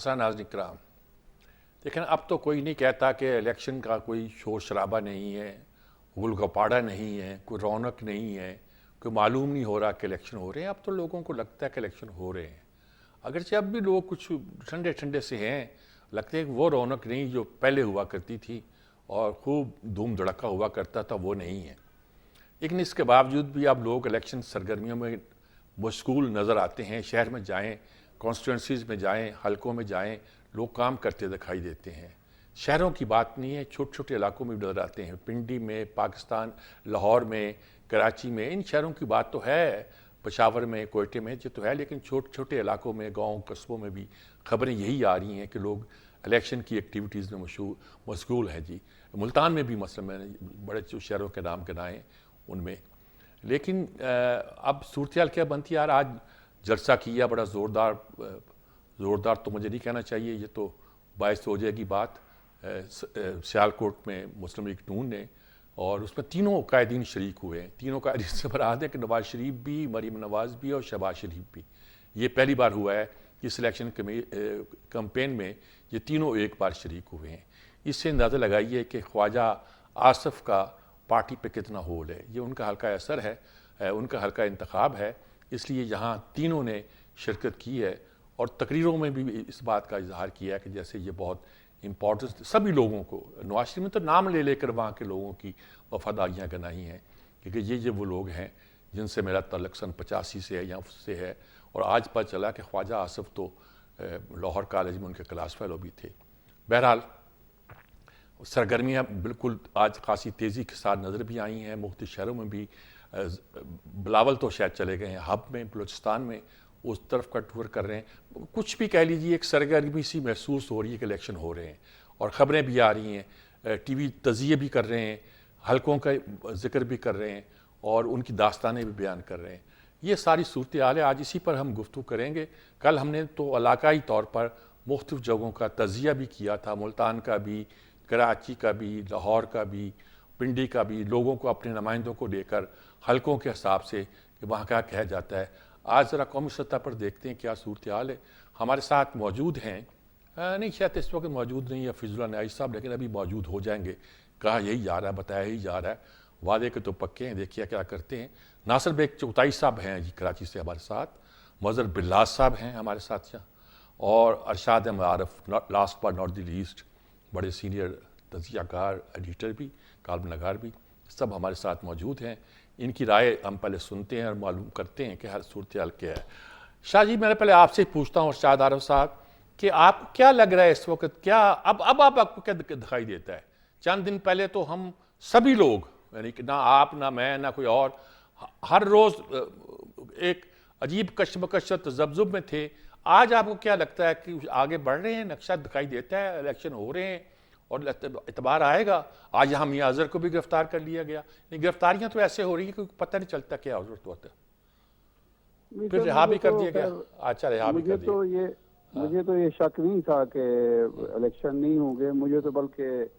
NASA नाज़रीन किराम, लेकिन अब तो कोई नहीं कहता कि इलेक्शन का कोई शोर शराबा नहीं है, गुलगपाड़ा नहीं है, कोई रौनक नहीं है, कोई मालूम नहीं हो रहा कि इलेक्शन हो रहे हैं। अब तो लोगों को लगता है कि इलेक्शन हो रहे हैं, अगरचे अब भी लोग कुछ ठंडे ठंडे से हैं। लगता है कि वो रौनक नहीं जो पहले हुआ करती थी और खूब धूम धड़का हुआ करता था, वो नहीं है। लेकिन इसके बावजूद भी अब लोग इलेक्शन सरगर्मियों में मशगूल नज़र आते हैं। शहर में जाएं, कॉन्स्टिट्यूंसीज़ में जाएं, हलकों में जाएं, लोग काम करते दिखाई देते हैं। शहरों की बात नहीं है, छोटे छोटे इलाकों में भी नज़र आते हैं। पिंडी में, पाकिस्तान, लाहौर में, कराची में, इन शहरों की बात तो है, पेशावर में, कोयटे में, ये तो है। लेकिन छोटे छोटे इलाकों में, गाँव कस्बों में भी खबरें यही आ रही हैं कि लोग इलेक्शन की एक्टिविटीज़ में मशगूल हैं जी। मुल्तान में भी मसलन मैंने बड़े जो शहरों के नाम गिनाए उनमें। लेकिन अब सूरत क्या बनती है यार। आज जलसा किया बड़ा ज़ोरदार तो मुझे नहीं कहना चाहिए, ये तो बायस हो जाएगी बात। सियालकोट में मुस्लिम लीग नून ने, और उसमें तीनों कायदीन शरीक हुए हैं। तीनों कायदीन से बरात है कि नवाज शरीफ भी, मरीम नवाज भी और शहबाज शरीफ भी। ये पहली बार हुआ है कि सिलेक्शन कैंपेन में ये तीनों एक बार शरीक हुए हैं। इससे अंदाज़ा लगाइए कि ख्वाजा आसफ का पार्टी पे कितना होल है। ये उनका हल्का असर है, उनका हल्का इंतखाब है, इसलिए यहाँ तीनों ने शिरकत की है। और तकरीरों में भी इस बात का इजहार किया है कि जैसे ये बहुत इम्पोर्टेंस सभी लोगों को। नवाज शरीफ ने तो नाम ले लेकर वहाँ के लोगों की वफादारियाँ गिनाई हैं, क्योंकि ये वो लोग हैं जिनसे मेरा तल्लुक़ सन 85 से है या उससे है। और आज पता चला कि ख्वाजा आसफ तो लाहौर कॉलेज में उनके क्लास फेलो भी थे। बहरहाल सरगर्मियाँ बिल्कुल आज खासी तेज़ी के साथ नज़र भी आई हैं। मुख्तलिफ शहरों में भी, बिलावल तो शायद चले गए हैं, हब में, बलूचिस्तान में उस तरफ का टूर कर रहे हैं। कुछ भी कह लीजिए, एक सरगर्मी सी महसूस हो रही है कि इलेक्शन हो रहे हैं। और ख़बरें भी आ रही हैं, टीवी तज़िये भी कर रहे हैं, हलकों का जिक्र भी कर रहे हैं और उनकी दास्तानें भी बयान कर रहे हैं। ये सारी सूरत हाल है। आज इसी पर हम गुफ्तगू करेंगे। कल हमने तो इलाकाई तौर पर मुख्तलिफ जगहों का तज़िया भी किया था, मुल्तान का भी, कराची का भी, लाहौर का भी, पिंडी का भी, लोगों को, अपने नुमाइंदों को लेकर हलकों के हिसाब से कि वहाँ क्या कहा जाता है। आज ज़रा कौमी सतह पर देखते हैं क्या सूरत हाल है। हमारे साथ मौजूद हैं, नहीं शायद इस वक्त मौजूद नहीं है फिजुल्ला न्याज़ी साहब, लेकिन अभी मौजूद हो जाएंगे। कहा यही जा रहा है, बताया यही जा रहा है, वादे के तो पक्के हैं, देखिए क्या करते हैं। नासिर बेग चौताई साहब हैं जी कराची से हमारे साथ, मज़हर बिल्लास साहब हैं हमारे साथ यहाँ, और Arshad Arif, last but not the least, बड़े सीनियर तज़ियाकार, एडिटर भी, कालम नगार भी, सब हमारे साथ मौजूद हैं। इनकी राय हम पहले सुनते हैं और मालूम करते हैं कि हर सूरत हाल क्या है। शाह जी, मैंने पहले आपसे पूछता हूँ अरशाद आरफ साहब कि आपको क्या लग रहा है इस वक्त, क्या अब आपको क्या दिखाई देता है? चंद दिन पहले तो हम सभी लोग, यानी कि ना आप, ना मैं, ना कोई और, हर रोज़ एक अजीब कशमकश तज़ब्ज़ुब में थे। आज आपको क्या लगता है कि आगे बढ़ रहे हैं, नक्शा दिखाई देता है, इलेक्शन हो रहे हैं और इतबार आएगा? आज यहाँ मियां अज़हर को भी गिरफ्तार कर लिया गया। गिरफ्तारियां तो ऐसे हो रही है कि पता नहीं चलता क्या जरूरत होता है, फिर रिहा भी कर दिया गया। अच्छा, रिहा भी कर दिया। मुझे तो ये शक नहीं था कि इलेक्शन नहीं होंगे। मुझे तो बल्कि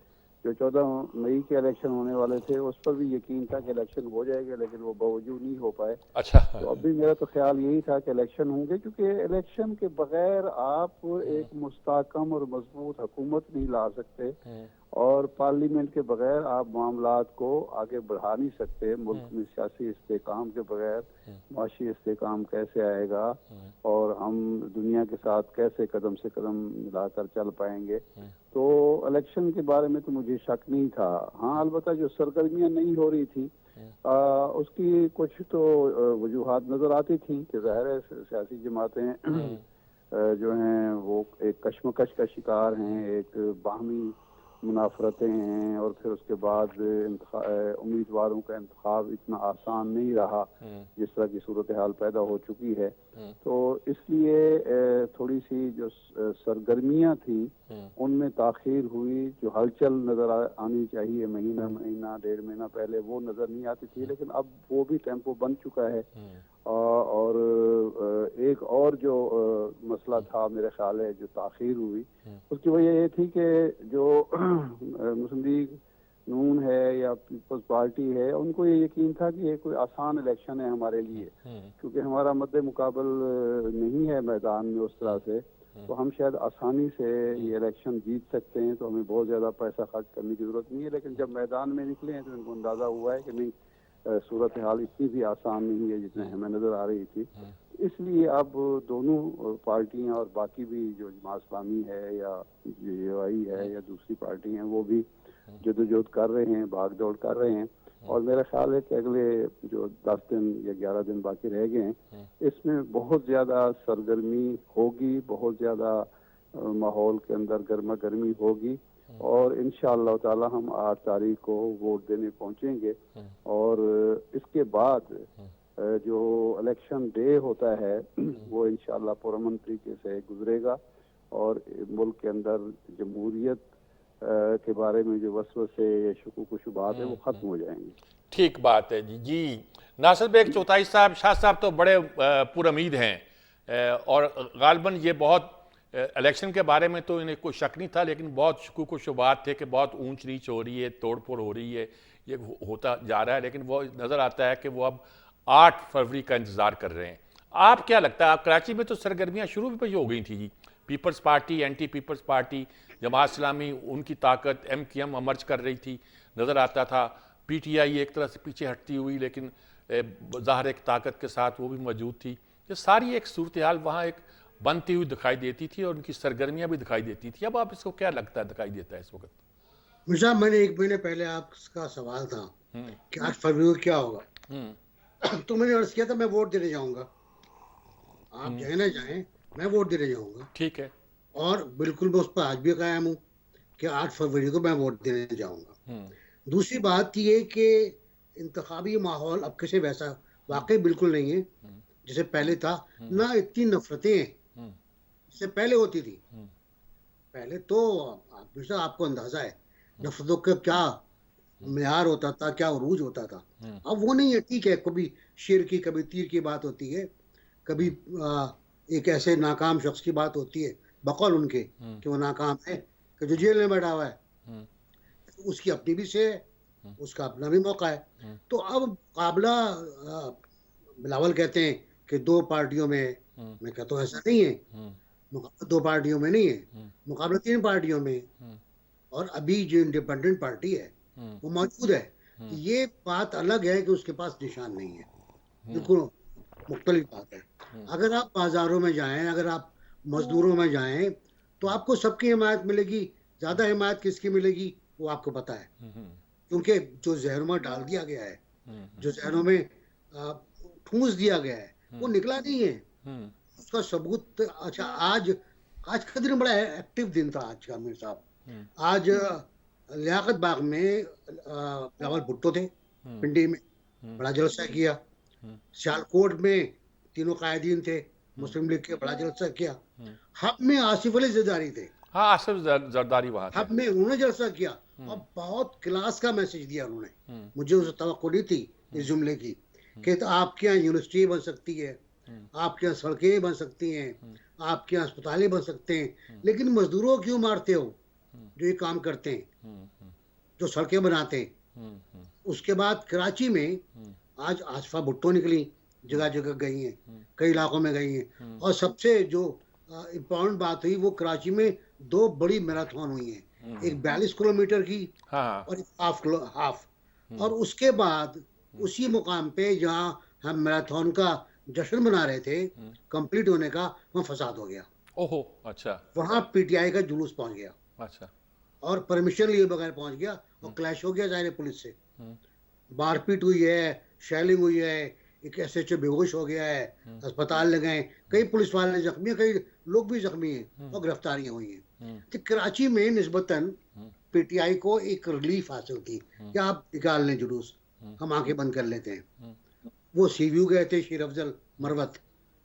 जो 14 मई के इलेक्शन होने वाले थे उस पर भी यकीन था कि इलेक्शन हो जाएगा, लेकिन वो बावजूद नहीं हो पाए। अच्छा, तो अभी मेरा तो ख्याल यही था कि इलेक्शन होंगे, क्योंकि इलेक्शन के बगैर आप एक मुस्तहकम और मजबूत हुकूमत नहीं ला सकते, और पार्लियामेंट के बगैर आप मामलात को आगे बढ़ा नहीं सकते। मुल्क में सियासी इस्तेकाम के बगैर माशी इस्तेकाम कैसे आएगा, और हम दुनिया के साथ कैसे कदम से कदम मिलाकर चल पाएंगे। तो इलेक्शन के बारे में तो मुझे शक नहीं था। हाँ, अलबत्ता जो सरगर्मियाँ नहीं हो रही थी उसकी कुछ तो वजूहात नज़र आती थी कि ज़ाहिर है सियासी जमातें जो हैं वो एक कशमकश का शिकार हैं, एक बाहमी मुनाफरतें हैं, और फिर उसके बाद उम्मीदवारों का इंतखाब इतना आसान नहीं रहा जिस तरह की सूरत हाल पैदा हो चुकी है। तो इसलिए थोड़ी सी जो सरगर्मियाँ थी उनमें ताख़ीर हुई। जो हलचल नज़र आनी चाहिए महीना 1.5 महीना पहले, वो नज़र नहीं आती थी, लेकिन अब वो भी टेम्पो बन चुका है। और एक और जो मसला था मेरे ख्याल है जो ताख़ीर हुई, उसकी वजह ये थी कि जो मुस्लिम लीग नून है या पीपल्स पार्टी है, उनको ये यकीन था कि ये कोई आसान इलेक्शन है हमारे लिए, क्योंकि हमारा मद्दे मुकाबल नहीं है मैदान में उस तरह से, तो हम शायद आसानी से ये इलेक्शन जीत सकते हैं, तो हमें बहुत ज़्यादा पैसा खर्च करने की ज़रूरत नहीं है। लेकिन जब मैदान में निकले हैं तो इनको अंदाज़ा हुआ है कि नहीं, सूरत हाल इतनी भी आसान नहीं है जितने हमें नज़र आ रही थी। इसलिए अब दोनों पार्टियां और बाकी भी जो जमात इस्लामी है या जेजेवाई है या दूसरी पार्टी हैं, वो भी जदोजहद कर रहे हैं, भाग दौड़ कर रहे हैं। और मेरा ख्याल है कि अगले जो 10 दिन या 11 दिन बाकी रह गए हैं, इसमें बहुत ज़्यादा सरगर्मी होगी, बहुत ज़्यादा माहौल के अंदर गर्मा गर्मी होगी, और इंशाअल्लाह ताला हम 8 तारीख को वोट देने पहुंचेंगे। और इसके बाद जो इलेक्शन डे होता है वो इंशाअल्लाह पुरअमन तरीके से गुजरेगा, और मुल्क के अंदर जमहूरियत के बारे में जो वसवसे या शुकूक व शुबहात है वो ख़त्म हो जाएंगे। ठीक बात है जी। जी नासिर बेग चौथाई साहब, शाह साहब तो बड़े पुरउम्मीद हैं, और गालिबन ये बहुत इलेक्शन के बारे में तो इन्हें कोई शक नहीं था, लेकिन बहुत शुकूक व शुबहात थे कि बहुत ऊंच नीच हो रही है, तोड़ फोड़ हो रही है, ये होता जा रहा है। लेकिन वो नज़र आता है कि वो अब 8 फरवरी का इंतज़ार कर रहे हैं। आप क्या लगता है, कराची में तो सरगर्मियाँ शुरू भी हो गई थी जी, Peoples Party, anti Peoples Party, Jamaat Islami, उनकी ताकत, MQM अमर्ज कर रही थी, नज़र आता था। PTI एक तरह से पीछे हटती हुई, लेकिन ज़ाहिर एक ताकत के साथ वो भी मौजूद थी। ये सारी एक सूरत हाल वहाँ एक बनती हुई दिखाई देती थी, और उनकी सरगर्मियाँ भी दिखाई देती थी। अब आप इसको क्या लगता है दिखाई देता है इस वक्त? मुझे मैंने 1 महीने पहले आपका सवाल था कि 8 फरवरी को क्या होगा, तो मैंने अर्ज किया था मैं वोट देने जाऊंगा, आप जाए ना जाए मैं वोट देने जाऊंगा। ठीक है। और बिल्कुल मैं उस पर आज भी कायम हूँ कि 8 फरवरी को मैं वोट देने जाऊंगा। दूसरी बात ये कि इंतखाबी माहौल अब कैसे वैसा वाकई बिल्कुल नहीं है जैसे पहले था, ना इतनी नफरतें इससे पहले होती थी। पहले तो हमेशा आपको अंदाजा है नफरतों का क्या मेयार होता था, क्या उरूज होता था। अब वो नहीं है। ठीक है, कभी शेर की कभी तीर की बात होती है, कभी एक ऐसे नाकाम शख्स की बात होती है बकौल उनके कि वो नाकाम है, कि जो जेल में बैठा हुआ है, उसकी अपनी भी से है, उसका अपना भी मौका है। तो अब मुकाबला बिलावल कहते हैं कि 2 पार्टियों में, मैं कहता हूँ ऐसा नहीं है, मुकाबला 2 पार्टियों में नहीं है, मुकाबला 3 पार्टियों में है। और अभी जो इंडिपेंडेंट पार्टी है वो मौजूद है। ये बात अलग है कि उसके पास निशान नहीं है, बिल्कुल मुख्तलिफ बात है। अगर आप बाजारों में जाएं, अगर आप मजदूरों में जाएं, तो आपको सबकी हिमायत मिलेगी। ज्यादा हिमायत किसकी मिलेगी वो आपको पता है, क्योंकि जो जहरों में डाल दिया गया है, जो जहरों में ठूंस दिया गया है, वो निकला नहीं है। उसका सबूत अच्छा आज का दिन बड़ा एक्टिव दिन था आज का मीर साहब। आज लियाकत बाग में बिलावल भुट्टो थे, पिंडी में बड़ा जलसा किया। सियालकोट में तीनों कायदीन थे मुस्लिम लीग के, बड़ा जलसा किया। हब में आसिफ अली जरदारी थे, हाँ आसिफ जरदारी वहाँ थे। हब में उन्होंने जलसा किया और बहुत क्लास का मैसेज दिया उन्होंने। मुझे उसे तवक्को नहीं थी इस जुमले की कि तो आपके यहाँ यूनिवर्सिटी बन सकती है, आपके यहाँ सड़कें बन सकती हैं, आपके यहाँ अस्पतालें बन सकते हैं, लेकिन मजदूरों क्यों मारते हो जो ये काम करते हैं, जो सड़कें बनाते हैं। उसके बाद कराची में आज आसफा भुट्टो निकली, जगह जगह गई हैं, कई इलाकों में गई हैं। और सबसे जो इम्पोर्टेंट बात हुई वो कराची में 2 बड़ी मैराथन हुई हैं, एक 42 किलोमीटर की और एक हाफ। और उसके बाद उसी मुकाम पे जहाँ हम मैराथन का जश्न मना रहे थे कंप्लीट होने का, वहाँ फसाद हो गया। ओहो अच्छा। वहाँ PTI का जुलूस पहुंच गया, अच्छा, और परमिशन लिए बगैर पहुंच गया, और क्लैश हो गया जाहिर पुलिस से। मारपीट हुई है, शेलिंग हुई है, एक SHO बेहोश हो गया है, अस्पताल ले गए, कई पुलिस वाले जख्मी हैं, कई लोग भी जख्मी हैं, और गिरफ्तारियां हुई हैं। तो कराची में निस्बतन PTI को एक रिलीफ हासिल थी कि आप निकाल लें जुलूस, हम आंखें बंद कर लेते हैं। वो सीव्यू गए थे, शेर अफजल मरवत।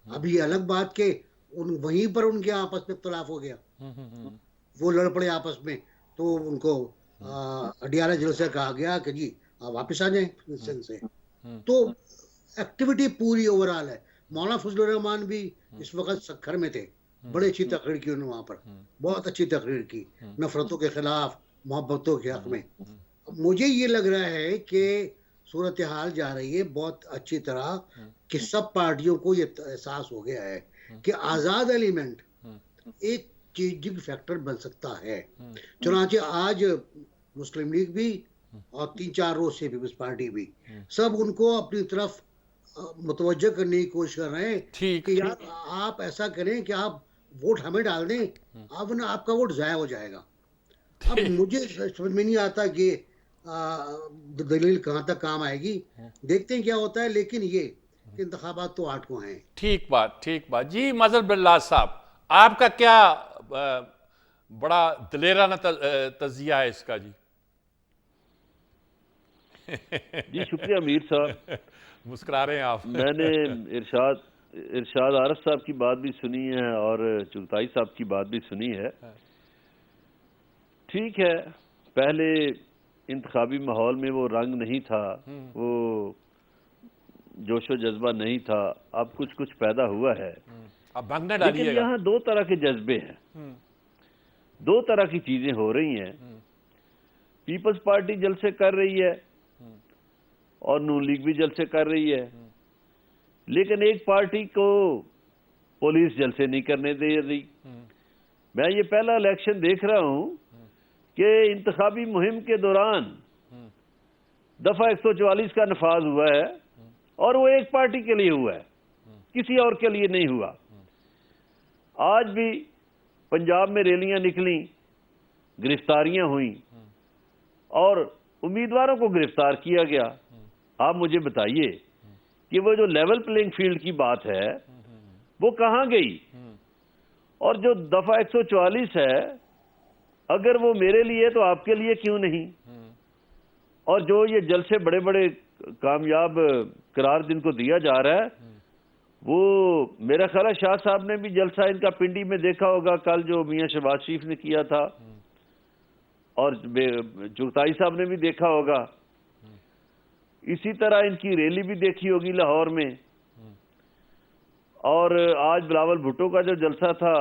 अभी ये अलग बात के वहीं पर उनके आपस में इख्तलाफ हो गया, वो लड़ पड़े आपस में, तो उनको अडियाला जेल से कहा गया कि जी आप वापस आ जाएं से। तो एक्टिविटी पूरी ओवरऑल है। मौलाना फजलुर रहमान भी इस वक्त सक्खर में थे, बड़ी अच्छी तकरीर की उन्होंने वहाँ पर, बहुत अच्छी तकरीर की, नफरतों के खिलाफ, मोहब्बतों के हक में। मुझे ये लग रहा है कि सूरत हाल जा रही है बहुत अच्छी तरह कि सब पार्टियों को ये एहसास हो गया है कि आज़ाद एलिमेंट एक चेंजिंग फैक्टर बन सकता है। चुनांचे आज मुस्लिम लीग भी और 3-4 रोज से पीपल्स पार्टी भी सब उनको अपनी तरफ मुतवज्जह करने की कोशिश कर रहे हैं कि यार आप ऐसा करें कि आप वोट हमें डाल दें, अब ना आपका वोट जाया हो जाएगा। अब मुझे समझ में नहीं आता कि दलील कहाँ तक काम आएगी, देखते हैं क्या होता है, लेकिन ये इंतखाबात तो 8 को हैं। ठीक बात जी। मजहर बिल्लाह साहब, आपका क्या बड़ा दलेराना तजिया है इसका जी? जी शुक्रिया मीर साहब, मुस्कुरा रहे हैं आप। मैंने इरशाद आरफ साहब की बात भी सुनी है और चुगताई साहब की बात भी सुनी है। ठीक है, पहले इंतखाबी माहौल में वो रंग नहीं था, वो जोशो जज्बा नहीं था, अब कुछ कुछ पैदा हुआ है। अब भंगना लेकिन डालिएगा। यहाँ दो तरह के जज्बे हैं, दो तरह की चीजें हो रही हैं। पीपल्स पार्टी जलसे कर रही है और नून लीग भी जलसे कर रही है, लेकिन एक पार्टी को पुलिस जलसे नहीं करने दे रही। मैं ये पहला इलेक्शन देख रहा हूं कि इंतखाबी मुहिम के दौरान दफा 144 का नफाज हुआ है और वो एक पार्टी के लिए हुआ है, किसी और के लिए नहीं हुआ। आज भी पंजाब में रैलियां निकली, गिरफ्तारियां हुई और उम्मीदवारों को गिरफ्तार किया गया। आप मुझे बताइए कि वो जो लेवल प्लेइंग फील्ड की बात है वो कहां गई? और जो दफा 144 है, अगर वो मेरे लिए तो आपके लिए क्यों नहीं? और जो ये जलसे बड़े बड़े कामयाब करार जिनको दिया जा रहा है, वो मेरा ख्याल है शाह साहब ने भी जलसा इनका पिंडी में देखा होगा, कल जो मियां शहबाज शरीफ ने किया था, और चुगताई साहब ने भी देखा होगा। इसी तरह इनकी रैली भी देखी होगी लाहौर में। और आज बिलावल भुट्टो का जो जलसा था,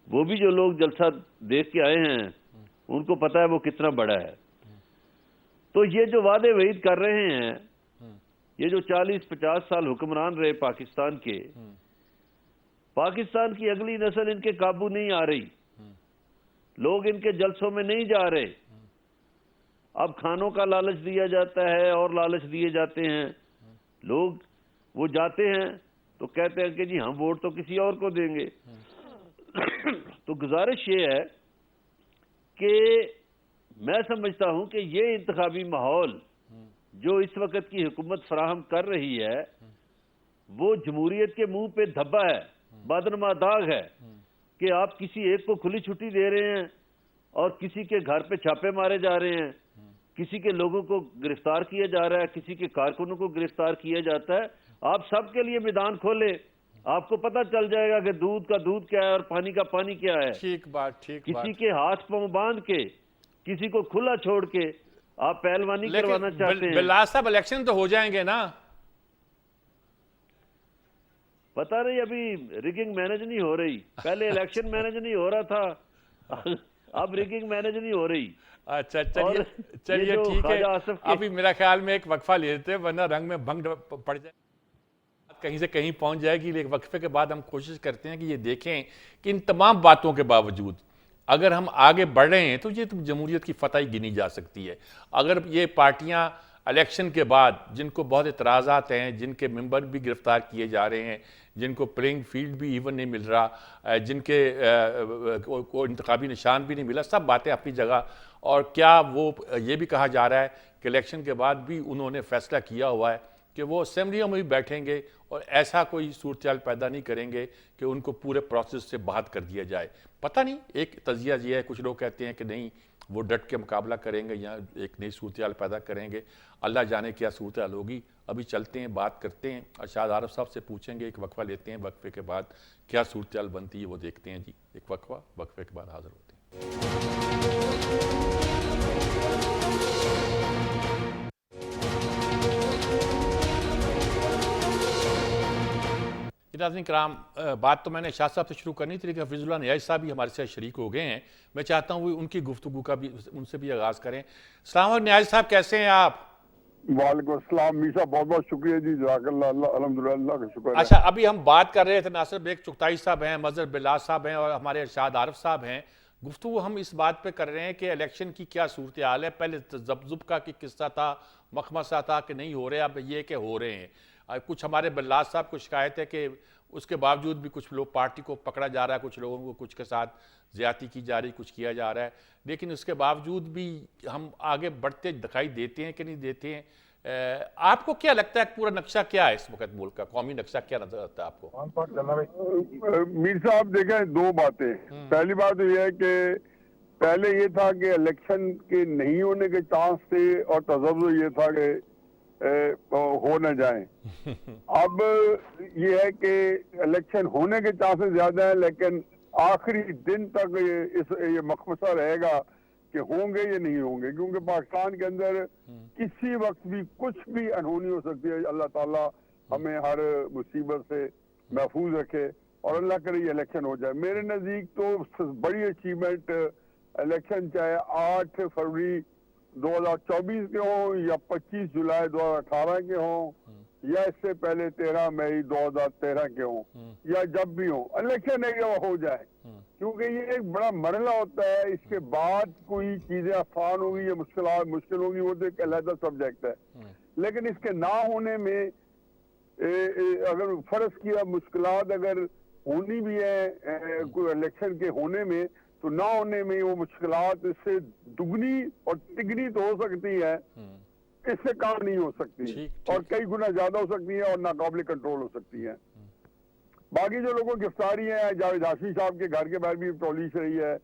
वो भी जो लोग जलसा देख के आए हैं उनको पता है वो कितना बड़ा है। तो ये जो वादे वईद कर रहे हैं, ये जो 40-50 साल हुक्मरान रहे पाकिस्तान के, पाकिस्तान की अगली नस्ल इनके काबू नहीं आ रही, लोग इनके जलसों में नहीं जा रहे। अब खानों का लालच दिया जाता है और लालच दिए जाते हैं, लोग वो जाते हैं तो कहते हैं कि जी हम वोट तो किसी और को देंगे। तो गुजारिश ये है कि मैं समझता हूं कि ये इंतखाबी माहौल जो इस वक्त की हुकूमत फराहम कर रही है, वो जमहूरियत के मुंह पे धब्बा है, बदनमा दाग है कि आप किसी एक को खुली छुट्टी दे रहे हैं और किसी के घर पे छापे मारे जा रहे हैं, किसी के लोगों को गिरफ्तार किया जा रहा है, किसी के कारकुनों को गिरफ्तार किया जाता है। आप सबके लिए मैदान खोले, आपको पता चल जाएगा कि दूध का दूध क्या है और पानी का पानी क्या है। ठीक बात। किसी के हाथ पांव बांध के, किसी को खुला छोड़ के आप पहलवानी करवाना चाहते हैं। बिल्लाह साहब, इलेक्शन तो हो जाएंगे ना? पता नहीं, अभी रिगिंग मैनेज नहीं हो रही। पहले इलेक्शन मैनेज नहीं हो रहा था, अब रिगिंग मैनेज नहीं हो रही। अच्छा, चलिए ठीक है। अभी मेरा ख्याल में एक वक्फा ले लेते हैं, वरना रंग में भंग पड़ जाए, कहीं से कहीं पहुंच जाएगी। लेकिन वक्फे के बाद हम कोशिश करते हैं कि ये देखें कि इन तमाम बातों के बावजूद अगर हम आगे बढ़ रहे हैं तो ये तो जमहूरियत की फतह ही गिनी जा सकती है। अगर ये पार्टियां इलेक्शन के बाद, जिनको बहुत इतराज़ात हैं, जिनके मेंबर भी गिरफ्तार किए जा रहे हैं, जिनको प्लेइंग फील्ड भी इवन नहीं मिल रहा, जिनके को इंतखाबी निशान भी नहीं मिला, सब बातें अपनी जगह। और क्या वो ये भी कहा जा रहा है कि इलेक्शन के बाद भी उन्होंने फैसला किया हुआ है कि वो असेंबलियों में भी बैठेंगे और ऐसा कोई सूरत पैदा नहीं करेंगे कि उनको पूरे प्रोसेस से बाहर कर दिया जाए। पता नहीं, एक तजिया ये है, कुछ लोग कहते हैं कि नहीं वो डट के मुकाबला करेंगे या एक नई सूरत पैदा करेंगे। अल्लाह जाने क्या सूरत होगी। अभी चलते हैं, बात करते हैं, अरशाद आरफ साहब से पूछेंगे, एक वक्फा लेते हैं, वक्फे के बाद क्या सूरत बनती है वो देखते हैं जी। एक वक्फा, वक्फे के बाद हाजिर होते हैं। नाज़रीन कराम, बात तो मैंने शाह साहब से शुरू करनी थी, लेकिन हफीजुल्लाह न्याज़ साहब भी हमारे साथ शरीक हो गए हैं। मैं चाहता हूँ उनकी गुफ्तगू का भी उनसे भी आगाज़ करें। अस्सलाम वालेकुम न्याज़ साहब, कैसे हैं आप? वालेकुम अस्सलाम मीसा, बहुत बहुत शुक्रिया जी, जज़ाकल्लाह, अल्हम्दुलिल्लाह का शुक्र है। अच्छा, अभी हम बात कर रहे थे, नासिर बेग चुगताई साहब हैं, मजहर बिलास साहब हैं और हमारे इरशाद आरिफ साहब हैं। गुफ्तगू हम इस बात पे कर रहे हैं कि इलेक्शन की क्या सूरत हाल है। पहले जबजुब का कि किस्सा था, मखमसा था कि नहीं हो रहे, अब ये कि हो रहे हैं। कुछ हमारे बिलास साहब को शिकायत है कि उसके बावजूद भी कुछ लोग पार्टी को पकड़ा जा रहा है, कुछ लोगों को कुछ के साथ ज्यादती की जा रही, कुछ किया जा रहा है, लेकिन उसके बावजूद भी हम आगे बढ़ते दिखाई देते हैं कि नहीं देते हैं। आपको क्या लगता है पूरा नक्शा क्या है इस वक्त मुल्क का, कौमी नक्शा क्या नजर आता है आपको? मीर साहब देखें, दो बातें। पहली बात तो यह है कि पहले ये था कि इलेक्शन के नहीं होने के चांस थे और तजव्वुर ये था कि हो न जाए। अब ये है कि इलेक्शन होने के चांसेस ज्यादा है, लेकिन आखिरी दिन तक ये मखमसा रहेगा कि होंगे या नहीं होंगे, क्योंकि पाकिस्तान के अंदर किसी वक्त भी कुछ भी अनहोनी हो सकती है। अल्लाह ताला हमें हर मुसीबत से महफूज रखे और अल्लाह करे ये इलेक्शन हो जाए। मेरे नज़दीक तो बड़ी अचीवमेंट इलेक्शन चाहे 8 फरवरी 2024 के हों या 25 जुलाई 2018 के हों या इससे पहले 13 मई 2013 के हों या जब भी हों, इलेक्शन एक जगह हो जाए, क्योंकि ये एक बड़ा मरला होता है। इसके बाद कोई चीजें आसान होगी या मुश्किल होगी, वो तो एक अलग सब्जेक्ट है। लेकिन इसके ना होने में अगर फर्ज किया मुश्किलात अगर होनी भी है कोई इलेक्शन के होने में, तो ना होने में वो मुश्किलात इससे दुगनी और तिगनी तो हो सकती है, इससे काम नहीं हो सकती और कई गुना ज्यादा हो सकती है और नाकाबिल कंट्रोल हो सकती है। बाकी जो लोगों की गिरफ्तारी है, जावेद हाशमी साहब के घर के बाहर भी पुलिस रही है।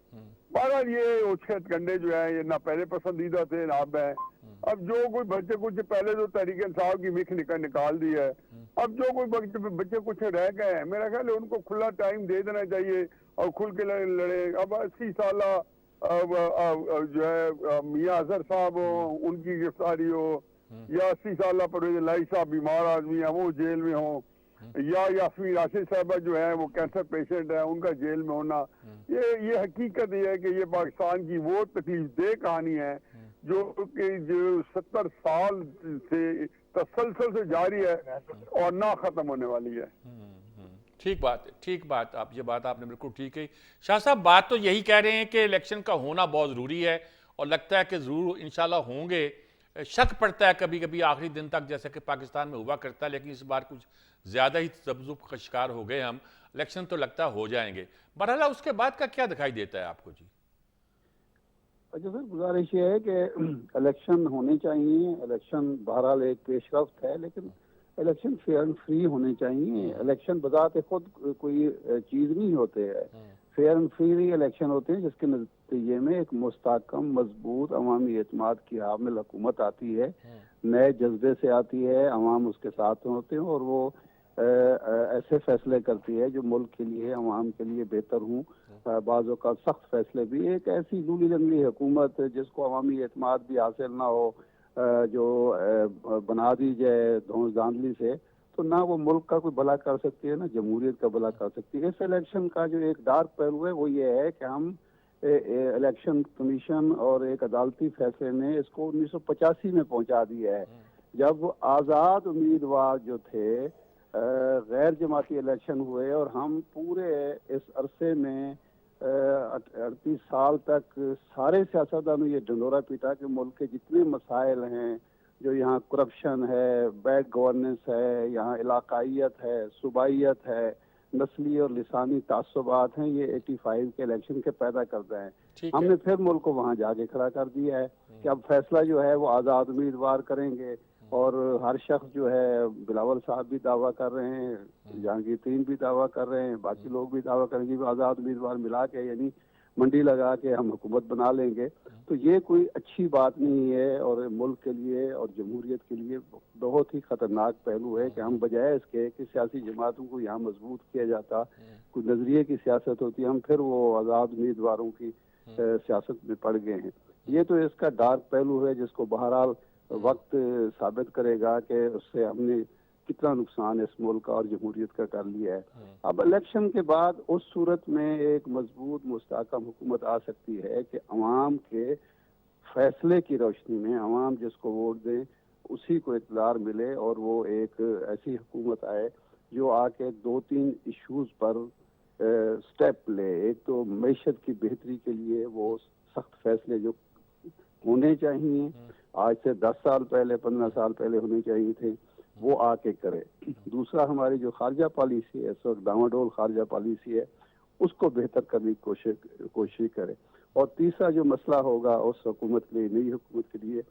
बहरहाल ये उछेद कंडे जो है ये ना पहले पसंदीदा थे ना अब है। अब जो कोई बच्चे कुछ पहले तो तहरीक इंसाफ की मिख निकाल दी है, अब जो कोई बच्चे कुछ रह गए हैं, मेरा ख्याल है उनको खुला टाइम दे देना चाहिए और खुल के लड़े। अब 80 साल जो है मियाँ अजहर साहब हो, उनकी गिरफ्तारी हो, या 80 साल परवेज लाई साहब बीमार आदमी है वो जेल में हो, या यास्मीन राशिद साहबा जो है वो कैंसर पेशेंट है उनका जेल में होना, ये हकीकत ये है कि ये पाकिस्तान की वो तकलीफ दे कहानी है जो 70 साल से तसलसल से जारी है और ना खत्म होने वाली है। ठीक बात है, ठीक बात, आप ये बात आपने बिल्कुल ठीक कही। शाह साहब बात तो यही कह रहे हैं कि इलेक्शन का होना बहुत ज़रूरी है और लगता है कि ज़रूर इंशाल्लाह होंगे। शक पड़ता है कभी कभी आखिरी दिन तक, जैसे कि पाकिस्तान में हुआ करता है, लेकिन इस बार कुछ ज़्यादा ही तब्जुब का शिकार हो गए हम। इलेक्शन तो लगता हो जाएंगे, बहरहाल उसके बाद का क्या दिखाई देता है आपको जी? अच्छा सर, गुजारिश ये है कि इलेक्शन होने चाहिए। इलेक्शन बहरहाल एक पेशरफ्त है, लेकिन इलेक्शन फेयर एंड फ्री होने चाहिए। इलेक्शन बजाते खुद कोई चीज़ नहीं होते हैं, फेयर एंड फ्री इलेक्शन होते हैं जिसके नतीजे में एक मुस्तहकम मजबूत अवामी एतमाद की हामिल हुकूमत आती है, नए जज्बे से आती है, अवाम उसके साथ होते हैं और वो ऐसे फैसले करती है जो मुल्क के लिए अवाम के लिए बेहतर हूँ। बाज़ों का सख्त फैसले भी। एक ऐसी लूली जंगली हुकूमत जिसको अवामी एतमाद भी हासिल ना हो, जो बना दी जाए धौंस धांधली से, तो ना वो मुल्क का कोई भला कर सकती है ना जमहूरियत का भला कर सकती है। इस इलेक्शन का जो एक डार्क पहलू है वो ये है कि हम इलेक्शन कमीशन और एक अदालती फैसले ने इसको 1985 में पहुंचा दिया है, जब आज़ाद उम्मीदवार जो थे गैर जमाती इलेक्शन हुए और हम पूरे इस अरसे में 38 साल तक सारे सियासतदानों ये ढंढोरा पीटा कि मुल्क के जितने मसाइल हैं, जो यहाँ करप्शन है, बैड गवर्नेंस है, यहाँ इलाकाइयत है, सूबाइयत है, नस्ली और लिसानी तासुबात हैं, ये 85 के इलेक्शन के पैदा करते हैं। हमने फिर मुल्क को वहाँ जाके खड़ा कर दिया है कि अब फैसला जो है वो आज़ाद उम्मीदवार करेंगे और हर शख्स जो है, बिलावल साहब भी दावा कर रहे हैं, जहांगीर तरीन भी दावा कर रहे हैं, बाकी लोग भी दावा करेंगे कि आज़ाद उम्मीदवार मिला के यानी मंडी लगा के हम हुकूमत बना लेंगे। तो ये कोई अच्छी बात नहीं है और मुल्क के लिए और जमहूरियत के लिए बहुत ही खतरनाक पहलू है कि हम बजाय इसके कि सियासी जमातों को यहाँ मजबूत किया जाता, कोई नजरिए की सियासत होती, हम फिर वो आज़ाद उम्मीदवारों की सियासत में पड़ गए हैं। ये तो इसका डार्क पहलू है जिसको बहरहाल वक्त साबित करेगा कि उससे हमने कितना नुकसान इस मुल्क का और जमहूरियत का कर लिया है। अब इलेक्शन के बाद उस सूरत में एक मजबूत मुस्तहकम हुकूमत आ सकती है कि अवाम के फैसले की रोशनी में अवाम जिसको वोट दें उसी को इक़्तिदार मिले और वो एक ऐसी हुकूमत आए जो आके 2-3 इश्यूज पर स्टेप ले। एक तो मईशत की बेहतरी के लिए वो सख्त फैसले जो होने चाहिए, आज से 10 साल पहले 15 साल पहले होने चाहिए थे, वो आके करे। दूसरा, हमारी जो खारजा पॉलिसी है, इस वक्त डामाडोल खारजा पॉलिसी है, उसको बेहतर करने की कोशिश करे। और तीसरा जो मसला होगा उस हुकूमत के लिए, नई हुकूमत के लिए,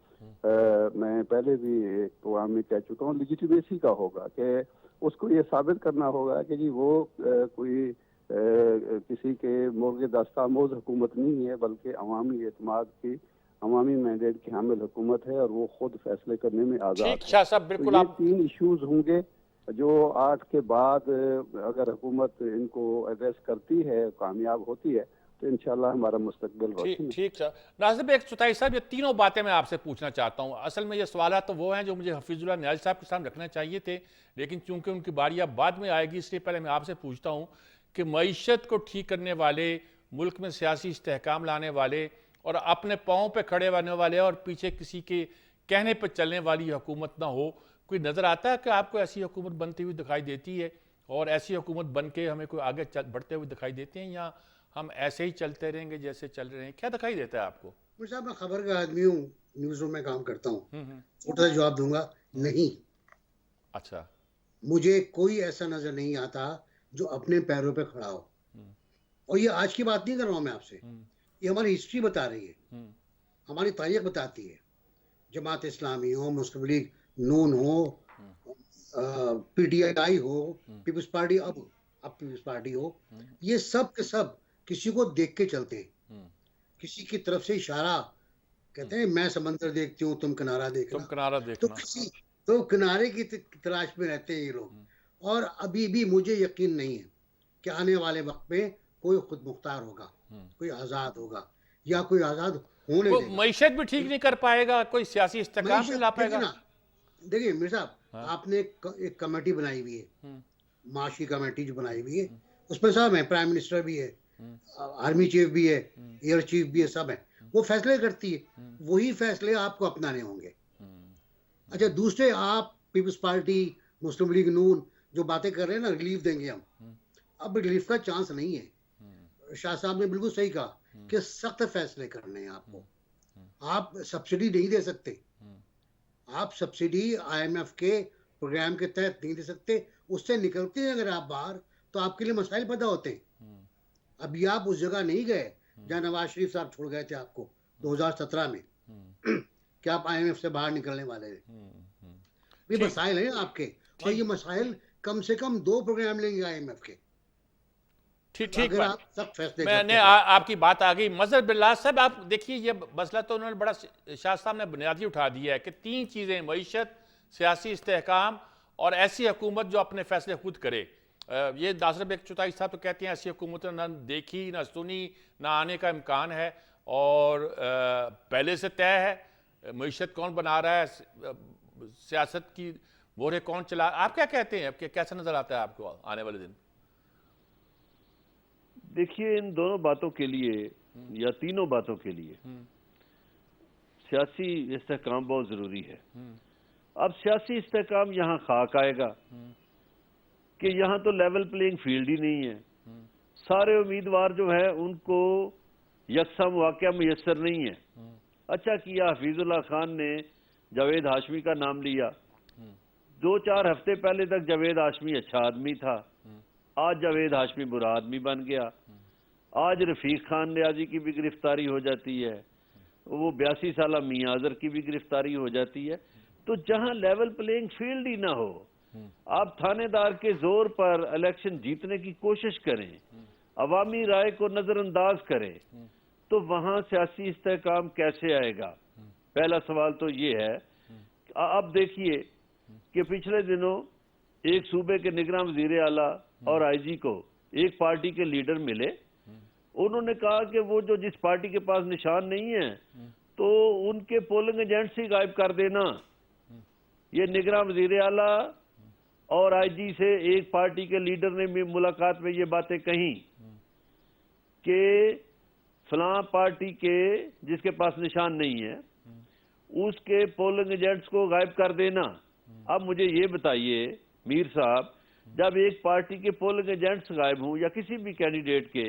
मैं पहले भी एक प्रोग्राम में कह चुका हूँ, लिजिटिमेसी का होगा कि उसको ये साबित करना होगा कि जी वो कोई किसी के मुर्गे दास्तामोज हुकूमत नहीं है, बल्कि अवामी एतमाद की, अवामी मैंडेट की हामिल हुकूमत है और वो खुद फैसले करने में आज़ाद है। शाह साहब, बिल्कुल तो ये आप 3 इश्यूज होंगे जो 8 के बाद अगर हुकूमत इनको एड्रेस करती है, कामयाब होती है, तो इंशाल्लाह हमारा मुस्तकबिल रोशन है। ठीक सर। नाज़िम एक चौथाई साहब, ये तीनों बातें मैं आपसे पूछना चाहता हूँ। असल में ये सवाल तो वो हैं जो मुझे हफीजुल्लाह नियाज़ साहब के सामने रखना चाहिए थे, लेकिन चूंकि उनकी बारी अब बाद में आएगी, इसलिए पहले मैं आपसे पूछता हूँ कि मईशत को ठीक करने वाले, मुल्क में सियासी इस्तेहकाम लाने वाले और अपने पाँव पे खड़े होने वाले और पीछे किसी के कहने पर चलने वाली हुकूमत ना हो, कोई नज़र आता है कि आपको ऐसी हुकूमत बनती हुई दिखाई देती है और ऐसी हुकूमत बन के हमें कोई आगे बढ़ते हुए दिखाई देते हैं, या हम ऐसे ही चलते रहेंगे जैसे चल रहे हैं? क्या दिखाई देता है आपको? मुझे साहब, मैं खबर का आदमी हूँ, न्यूज़ में काम करता हूँ, छोटा सा जवाब दूंगा, नहीं। अच्छा। मुझे कोई ऐसा नजर नहीं आता जो अपने पैरों पे खड़ा हो। और ये आज की बात नहीं कर रहा हूँ मैं आपसे, ये हमारी हिस्ट्री बता रही है, हमारी तारीख बताती है। जमात इस्लामी हो, मुस्लिम लीग नून हो, पीटीआई हो, पीपल्स पार्टी, अब पीपल्स पार्टी हो, ये सब के सब किसी को देख के चलते हैं, किसी की तरफ से इशारा, कहते हैं मैं समंदर देखती हूँ, तुम किनारा देखना, तुम किनारा देखना। तो किनारे की तलाश में रहते हैं ये लोग। और अभी भी मुझे यकीन नहीं है कि आने वाले वक्त में कोई खुद मुख्तार होगा, कोई आजाद होगा या कोई आजाद होने देगा। मईशत भी ठीक नहीं कर पाएगा, कोई सियासी इस्तेहकाम नहीं ला पाएगा। देखिए मीर साहब, आपने एक कमेटी बनाई हुई है, माशी कमेटी जो बनाई हुई है, उसमें सब है, प्राइम मिनिस्टर भी है, आर्मी चीफ भी है, एयर चीफ भी है, सब है, वो फैसले करती है, वही फैसले आपको अपनाने होंगे। अच्छा, दूसरे आप पीपल्स पार्टी, मुस्लिम लीग नून जो बातें कर रहे हैं ना, रिलीफ देंगे हम, अब रिलीफ का चांस नहीं है। शाह साहब ने बिल्कुल सही कहा कि सख्त फैसले करने हैं आपको। आप सब्सिडी नहीं दे सकते, आप सब्सिडी IMF के प्रोग्राम के तहत नहीं दे सकते, उससे निकलते हैं अगर आप बाहर तो आपके लिए मसाइल पैदा होते हैं। अभी आप उस जगह नहीं गए जहां नवाज शरीफ साहब छोड़ गए थे आपको 2017 में कि आप IMF से बाहर निकलने वाले हैं। ये मसाइल हैं आपके, और ये मसाइल कम से कम 2 प्रोग्राम लेंगे IMF के। ठीक अगर आप सब फैसले मैंने आपकी बात आ गई। मजहर बिल्लाह साहब, आप देखिए ये मसला तो उन्होंने बड़ा, शाह साहब ने बुनियादी उठा दिया है कि 3 चीज़ें, मईशत, सियासी इस्तेहकाम और ऐसी हुकूमत जो अपने फैसले खुद करे। ये नाज़िम एक चौथाई साहब तो कहते हैं ऐसी हुकूमत ना देखी, ना सुनी, ना आने का इम्कान है, और पहले से तय है मईशत कौन बना रहा है, सियासत की मोहरें कौन चला। आप क्या कहते हैं, आपके कैसा नजर आता है आपको आने वाले दिन? देखिए, इन दोनों बातों के लिए या तीनों बातों के लिए सियासी इस्तेहकाम बहुत जरूरी है। अब सियासी इस्तेहकाम यहाँ खाक आएगा कि यहाँ तो लेवल प्लेइंग फील्ड ही नहीं है। सारे उम्मीदवार जो है उनको यकसा मौका मुयसर नहीं है। अच्छा किया हफीजुल्लाह खान ने जावेद हाशमी का नाम लिया। 2-4 हफ्ते पहले तक जावेद हाशमी अच्छा आदमी था, आज जावेद हाशमी बुरा आदमी बन गया। आज रफीक खान न्याजी की भी गिरफ्तारी हो जाती है, वो 82 साल मियां अजहर की भी गिरफ्तारी हो जाती है। तो जहां लेवल प्लेइंग फील्ड ही ना हो, आप थानेदार के जोर पर इलेक्शन जीतने की कोशिश करें, अवामी राय को नजरअंदाज करें, तो वहां सियासी इस्तेहकाम कैसे आएगा? पहला सवाल तो ये है। अब देखिए कि पिछले दिनों एक सूबे के निगरान वजीर आला और IG को एक पार्टी के लीडर मिले। उन्होंने कहा कि वो जो जिस पार्टी के पास निशान नहीं है तो उनके पोलिंग एजेंट्स ही गायब कर देना। ये निगरान वजीर आला और आईजी से एक पार्टी के लीडर ने भी मुलाकात में ये बातें कही कि फलां पार्टी के जिसके पास निशान नहीं है उसके पोलिंग एजेंट्स को गायब कर देना। अब मुझे ये बताइए मीर साहब, जब एक पार्टी के पोलिंग एजेंट्स गायब हों या किसी भी कैंडिडेट के,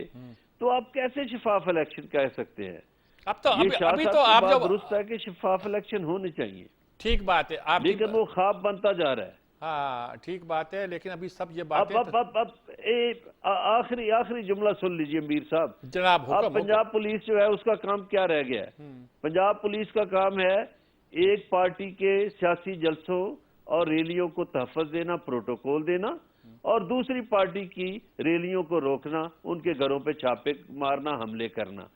तो आप कैसे शफाफ इलेक्शन कह सकते हैं? अब तो ये शाह अभी साहब तो की आप बात जो दुरुस्त है कि शफाफ इलेक्शन होने चाहिए, ठीक बात है आप, लेकिन वो ख्वाब बनता जा रहा है। हाँ ठीक बात है, लेकिन अभी सब ये अब बातें आखिरी जुमला सुन लीजिए मीर साहब। जनाब अब पंजाब पुलिस जो है उसका काम क्या रह गया है? पंजाब पुलिस का काम है एक पार्टी के सियासी जलसों और रैलियों को तहफ़्फ़ुज़ देना, प्रोटोकॉल देना, और दूसरी पार्टी की रैलियों को रोकना, उनके घरों पे छापे मारना, हमले करना।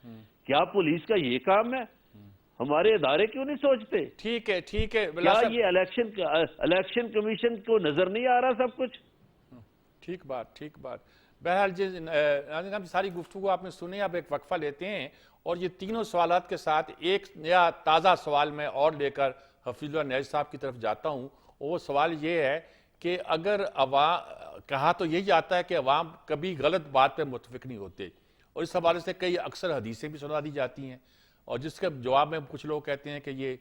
क्या पुलिस का ये काम है? हमारे इदारे क्यों नहीं सोचते? ठीक है क्या ये इलेक्शन कमीशन को नजर नहीं आ रहा सब कुछ? ठीक बात। बहरहाल जी नाज़रीन साहब, सारी गुफ्तगू आपने सुनी। अब एक वक्फा लेते हैं और ये तीनों सवालात के साथ एक नया ताज़ा सवाल मैं और लेकर हफीजुल्लाह नैज साहब की तरफ जाता हूँ। वो सवाल ये है कि अगर कहा तो यही जाता है कि अवाम कभी गलत बात पर मुतफिक नहीं होते, और इस हवाले से कई अक्सर हदीसें भी सुना दी जाती हैं, और जिसके जवाब में कुछ लोग कहते हैं कि ये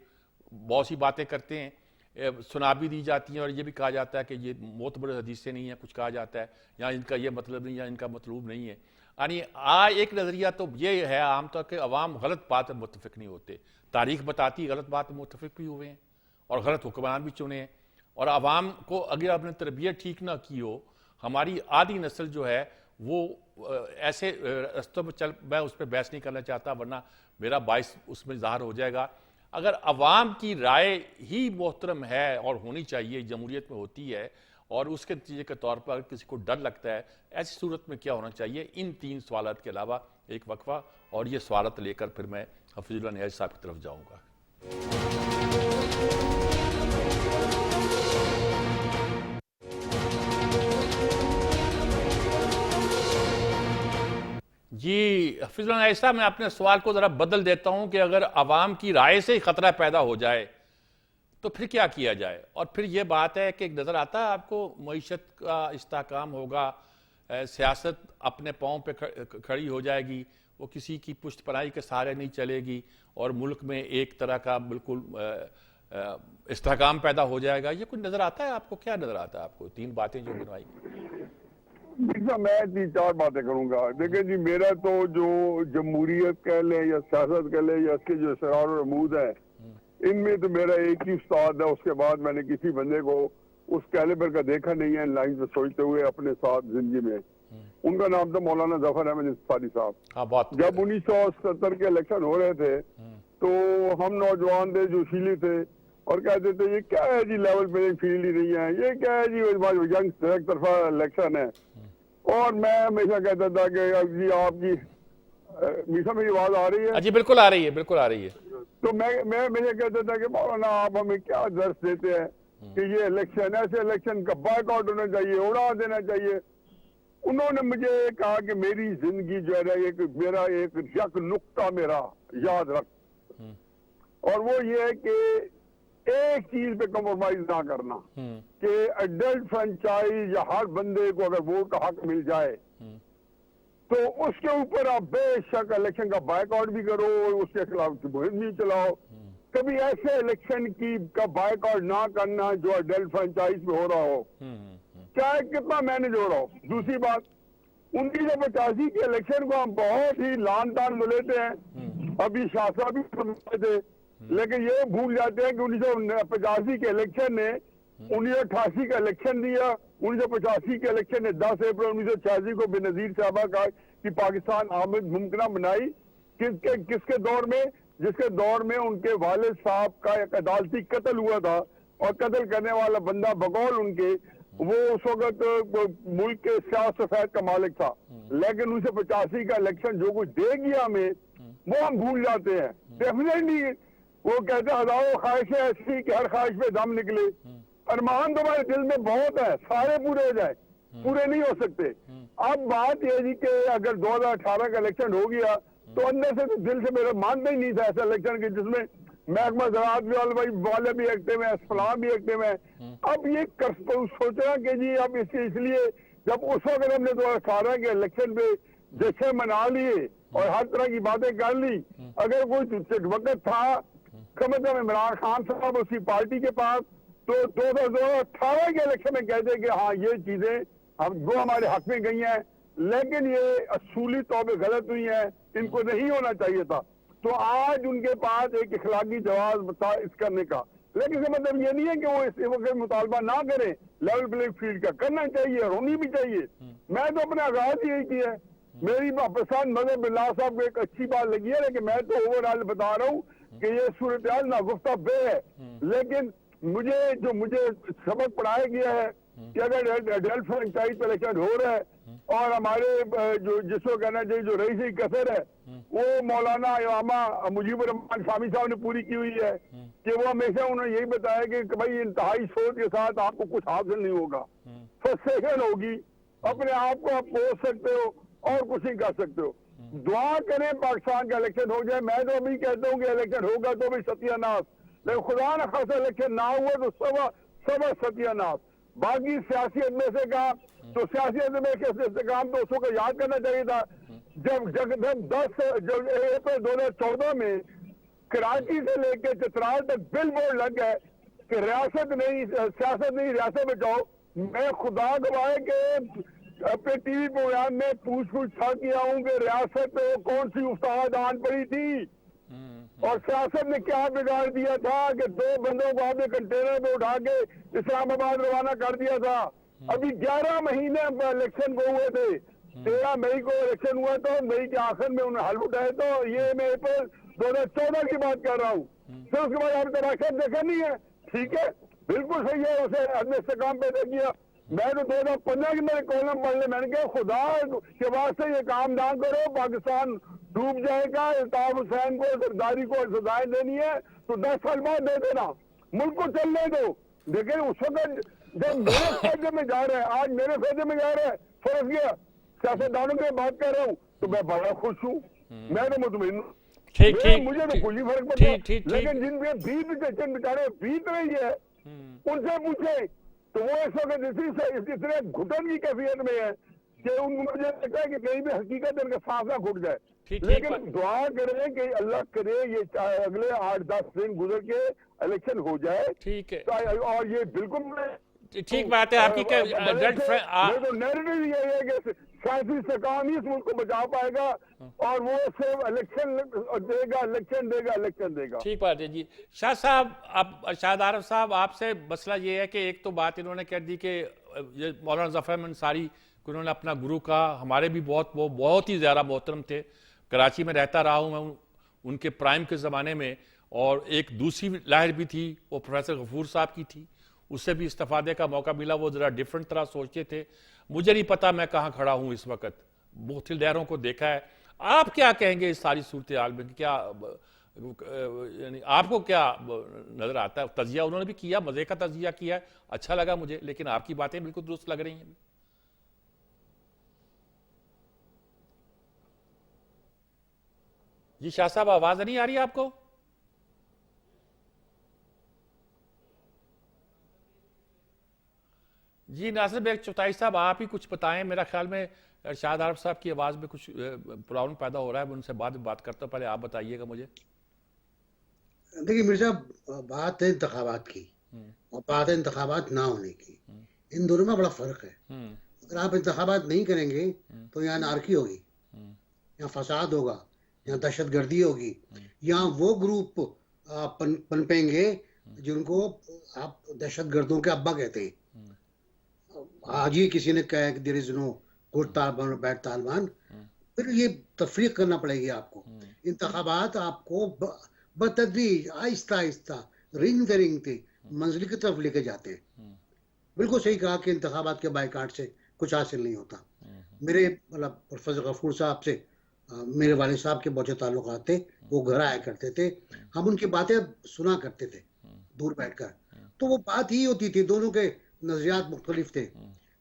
बहुत सी बातें करते हैं, सुना भी दी जाती हैं, और ये भी कहा जाता है कि ये मोतबर हदीसें नहीं है, कुछ कहा जाता है या इनका ये मतलब नहीं या इनका मतलूब नहीं है। यानी एक नज़रिया तो ये है आमतौर के अवाम गलत बात पर मुतफिक नहीं होते। तारीख बताती गलत बात पर मुतफिक भी हुए हैं और गलत हुक्मरान भी चुने हैं, और अवाम को अगर आपने तरबियत ठीक ना की हो, हमारी आधी नस्ल जो है वो ऐसे रस्तों में चल, मैं उस पर बहस नहीं करना चाहता वरना मेरा बाइस उसमें ज़ाहिर हो जाएगा। अगर अवाम की राय ही मोहतरम है और होनी चाहिए, जमहूरियत में होती है, और उसके नतीजे के तौर पर किसी को डर लगता है, ऐसी सूरत में क्या होना चाहिए? इन तीन सवालात के अलावा एक वक्फा और ये सवालात लेकर फिर मैं हफीजुल्लाह नियाज़ी साहब की तरफ जाऊँगा। जी हफीजुल्लाह नियाज़ी साहब, मैं अपने सवाल को ज़रा बदल देता हूँ कि अगर अवाम की राय से ही ख़तरा पैदा हो जाए तो फिर क्या किया जाए? और फिर ये बात है कि नज़र आता है आपको मईशत का इस्तेहकाम होगा, सियासत अपने पाँव पे खड़ी हो जाएगी, वो किसी की पुश्त पनाही के सहारे नहीं चलेगी, और मुल्क में एक तरह का बिल्कुल इस्तेहकाम पैदा हो जाएगा। ये कुछ नज़र आता है आपको? क्या नज़र आता है आपको? तीन बातें जो गिनवाई। मैं 3-4 बातें करूंगा। देखिए जी, मेरा तो जो जमहूरियत कह लें या सियासत कह लें या इसके जो असरार और अमूद है, इनमें तो मेरा एक ही उस्ताद है। उसके बाद मैंने किसी बंदे को उस कैलिबर का देखा नहीं है लाइन पे सोचते हुए अपने साथ जिंदगी में। उनका नाम था मौलाना जफर अहमद इंसारी साहब। जब 1970 के इलेक्शन हो रहे थे तो हम नौजवान थे, जोशीले थे, और कहते थे ये क्या है जी, लेवल प्लेइंग फील्ड ही नहीं है, ये क्या है जी, यंग तरफा इलेक्शन है। और मैं हमेशा कहता था कि जी आपकी मीसा मेरी आवाज आ रही है? जी बिल्कुल आ रही है, बिल्कुल आ रही है। तो मैं मुझे कहता था कि मौलाना आप हमें क्या दर्श देते हैं कि ये इलेक्शन, ऐसे इलेक्शन का बायकॉट होना चाहिए, उड़ा देना चाहिए। उन्होंने मुझे कहा कि मेरी जिंदगी जो है मेरा एक नुक्ता मेरा याद रख, और वो ये है कि एक चीज पे कम्प्रोमाइज ना करना, कि एडल्ट फ्रेंचाइज या हर बंदे को अगर वोट का हक मिल जाए तो उसके ऊपर आप बेशक इलेक्शन का बायकॉट भी करो, उसके खिलाफ मुहिम भी चलाओ। कभी ऐसे इलेक्शन का बायकॉट ना करना जो एडल्ट फ्रेंचाइज पे हो रहा हो, चाहे कितना मैनेज हो रहा हो। दूसरी बात, 1985 के इलेक्शन को हम बहुत ही लान तान लेते हैं, अभी शाह साहब भी समझते थे, लेकिन ये भूल जाते हैं कि 1985 के इलेक्शन ने 1988 का इलेक्शन दिया। 1985 के इलेक्शन ने 10 अप्रैल 1986 को बेनजीर साहबा का कि पाकिस्तान आमद मुमकिन बनाई। किसके दौर में? जिसके दौर में उनके वालिद साहब का एक अदालती कत्ल हुआ था, और कत्ल करने वाला बंदा बगौल उनके वो उस वक्त मुल्क के स्याह सफेद का मालिक था। लेकिन 1985 का इलेक्शन जो कुछ दे गया हमें, वो हम भूल जाते हैं। डेफिनेटली वो कहते हैं हजारों ख्वाहिशें ऐसी कि हर ख्वाहिश पे दम निकले। अरमान तुम्हारे दिल में बहुत है, सारे पूरे हो जाए, पूरे नहीं हो सकते। अब बात यह जी कि अगर 2018 का इलेक्शन हो गया तो अंदर से तो दिल से मेरा मानता ही नहीं था ऐसा इलेक्शन कि जिसमें महकमा ज़राअत वाले भी एक्टिव है, फलां भी एक्टिव है। अब ये सोचना कि जी अब इसलिए जब उस वक्त हमने 2018 के इलेक्शन पे जश्न मना लिए और हर तरह की बातें कर ली, अगर कोई वक्त था कम से कम इमरान खान साहब उसकी पार्टी के पास, तो 2018 के इलेक्शन में कहते कि हाँ ये चीजें हम वो हमारे हक में गई हैं, लेकिन ये असूली तौर पर गलत हुई है, इनको नहीं होना चाहिए था। तो आज उनके पास एक इखलाकी जवाब बता इस करने का, लेकिन इसका मतलब ये नहीं है कि वो इस वक्त मुतालबा ना करें, लेवल प्लेइंग फील्ड का करना चाहिए, होनी भी चाहिए। मैं तो अपने आगाज यही किया है। मेरी पसंद मजहब बिल्ला साहब को एक अच्छी बात लगी है, लेकिन मैं तो ओवरऑल बता रहा हूँ कि ये सूरत हाल नागुफ्ता बे है। लेकिन मुझे सबक पढ़ाया गया है कि अगर अडल्ट फ्रेंचाइज पर इलेक्शन हो रहा है और हमारे जो जिसको कहना चाहिए जो रईसी कसर है वो मौलाना इमामा मुजीबुर रहमान शामी साहब ने पूरी की हुई है कि वो हमेशा उन्होंने यही बताया कि भाई इंतहाई सोच के साथ आपको कुछ हासिल नहीं होगा, फ्रस्ट्रेशन होगी, अपने आप को आप पोस सकते हो और कुछ नहीं कर सकते हो। दुआ करें पाकिस्तान का इलेक्शन हो जाए। मैं तो अभी कहता हूँ कि इलेक्शन होगा तो भी सत्यानाश, लेकिन खुदा न खासा इलेक्शन ना हुआ तो सब सत्यानाश। बाकी सियासियत में से कहा तो सियासियत में कैसे काम तो उसको याद करना चाहिए था जब अप्रैल 2014 में कराची से लेकर चित्राल तक बिल बोर्ड लग गए कि रियासत नहीं सियासत नहीं रियासत बचाओ। मैं खुदा गवाह के अपने टीवी प्रोग्राम में पूछ था किया हूँ कि रियासत पे कौन सी उस्ताद आन पड़ी थी और सियासत ने क्या बिगाड़ दिया था कि 2 बंदों को आपने कंटेनर पे उठा के इस्लामाबाद रवाना कर दिया था। अभी 11 महीने इलेक्शन को हुए थे, 13 मई को इलेक्शन हुआ था, मई के आखिर में उन्हें हल उठाए। तो ये मैं अप्रैल 2014 की बात कर रहा हूँ। फिर उसके बाद आपने तमाशा देखा नहीं है, ठीक है, बिल्कुल सही है, उसे अपने इस्तेकाम पैदा किया। मैं तो 2015 की मेरे कॉलम पढ़ ले, मैंने कहा खुदा के वास्ते ये काम ना करो, पाकिस्तान डूब जाएगा। इल्ताफ हुसैन को सरदारी को सजाएं देनी है तो 10 साल बाद दे देना, मुल्क को चलने दो। लेकिन उस वक्त जब मेरे फायदे में जा रहे हैं, आज मेरे फायदे में जा रहे हैं, फर्क गया सियासतदानों की बात कर रहा हूँ तो मैं बड़ा खुश हूँ, मैं तो मुतमईन हूँ। मुझे तो कुछ ही फर्क पड़ता, लेकिन जिनके बीत बेचारे बीत रही है उनसे पूछे तो वो इस वक्त इतने घुटन की कैफियत में है कि मुझे लगता है कि कहीं भी हकीकत इनका सांस ना घुट जाए। लेकिन दुआ करें कि अल्लाह करे ये अगले 8-10 दिन गुजर के इलेक्शन हो जाए, ठीक है। और ये बिल्कुल ठीक बात है आपकी। तो नैरेटिव ये है कि सियासी इस्तेकाम ही इस मुल्क को बचा पाएगा और वो सिर्फ इलेक्शन देगा। ठीक बात है जी। शाह साहब, अब शाहिद आरिफ साहब, आपसे मसला ये है कि एक तो बात इन्होंने कह दी कि ये मौलाना ज़फ़र अहमद अंसारी उन्होंने अपना गुरु का, हमारे भी वो बहुत ही ज़्यादा मोहतरम थे, कराची में रहता रहा हूँ मैं उनके प्राइम के ज़माने में। और एक दूसरी लहर भी थी, वो प्रोफेसर गफूर साहब की थी, उससे भी इस्तेफादे का मौका मिला। वो ज़रा डिफरेंट तरह सोचते थे। मुझे नहीं पता मैं कहाँ खड़ा हूँ इस वक्त, मुख्तलिफ लहरों को देखा है। आप क्या कहेंगे इस सारी सूरत हाल में? क्या यानी आपको क्या नज़र आता है? तजिया उन्होंने भी किया, मज़े का तजिया किया है, अच्छा लगा मुझे, लेकिन आपकी बातें बिल्कुल दुरुस्त लग रही हैं। जी शाह साहब, आवाज़ नहीं आ रही आपको? जी नासिर बेग चौथाई साहब, आप ही कुछ बताएं। मेरा ख्याल में शाहिद आरिफ साहब की आवाज़ में कुछ प्रॉब्लम पैदा हो रहा है, उनसे बाद में बात करता हूं, पहले आप बताइएगा मुझे। देखिए मिर्जा, बात है इंतखाबात की और बात है इंतखाबात ना होने की, इन दोनों में बड़ा फ़र्क है। अगर आप इंतखाबात नहीं करेंगे तो यहाँ नारकी होगी, यहाँ फसाद होगा, यहाँ दहशतगर्दी होगी, यहाँ वो ग्रुप पनपेंगे जिनको आप दहशतगर्दों के अब्बा कहते हैं। आज ही किसी ने कहा कि there is no good Taliban और बैड तालिबान, फिर ये तफरीक करना पड़ेगी आपको। इंतखाबात आपको बतदरीज आहिस्ता आहिस्ता रिंग दे रिंग थे मंजिल की तरफ लेके जाते हैं। बिल्कुल सही कहा कि इंतखाबात के बायकाट से कुछ हासिल नहीं होता। मेरे मतलब प्रोफेसर गफूर साहब से मेरे वाले साहब के बहुत ताल्लुकात थे, वो घर आया करते थे, हम उनकी बातें सुना करते थे दूर बैठकर। तो वो बात ही होती थी, दोनों के नजरियात मुख्तलिफ थे,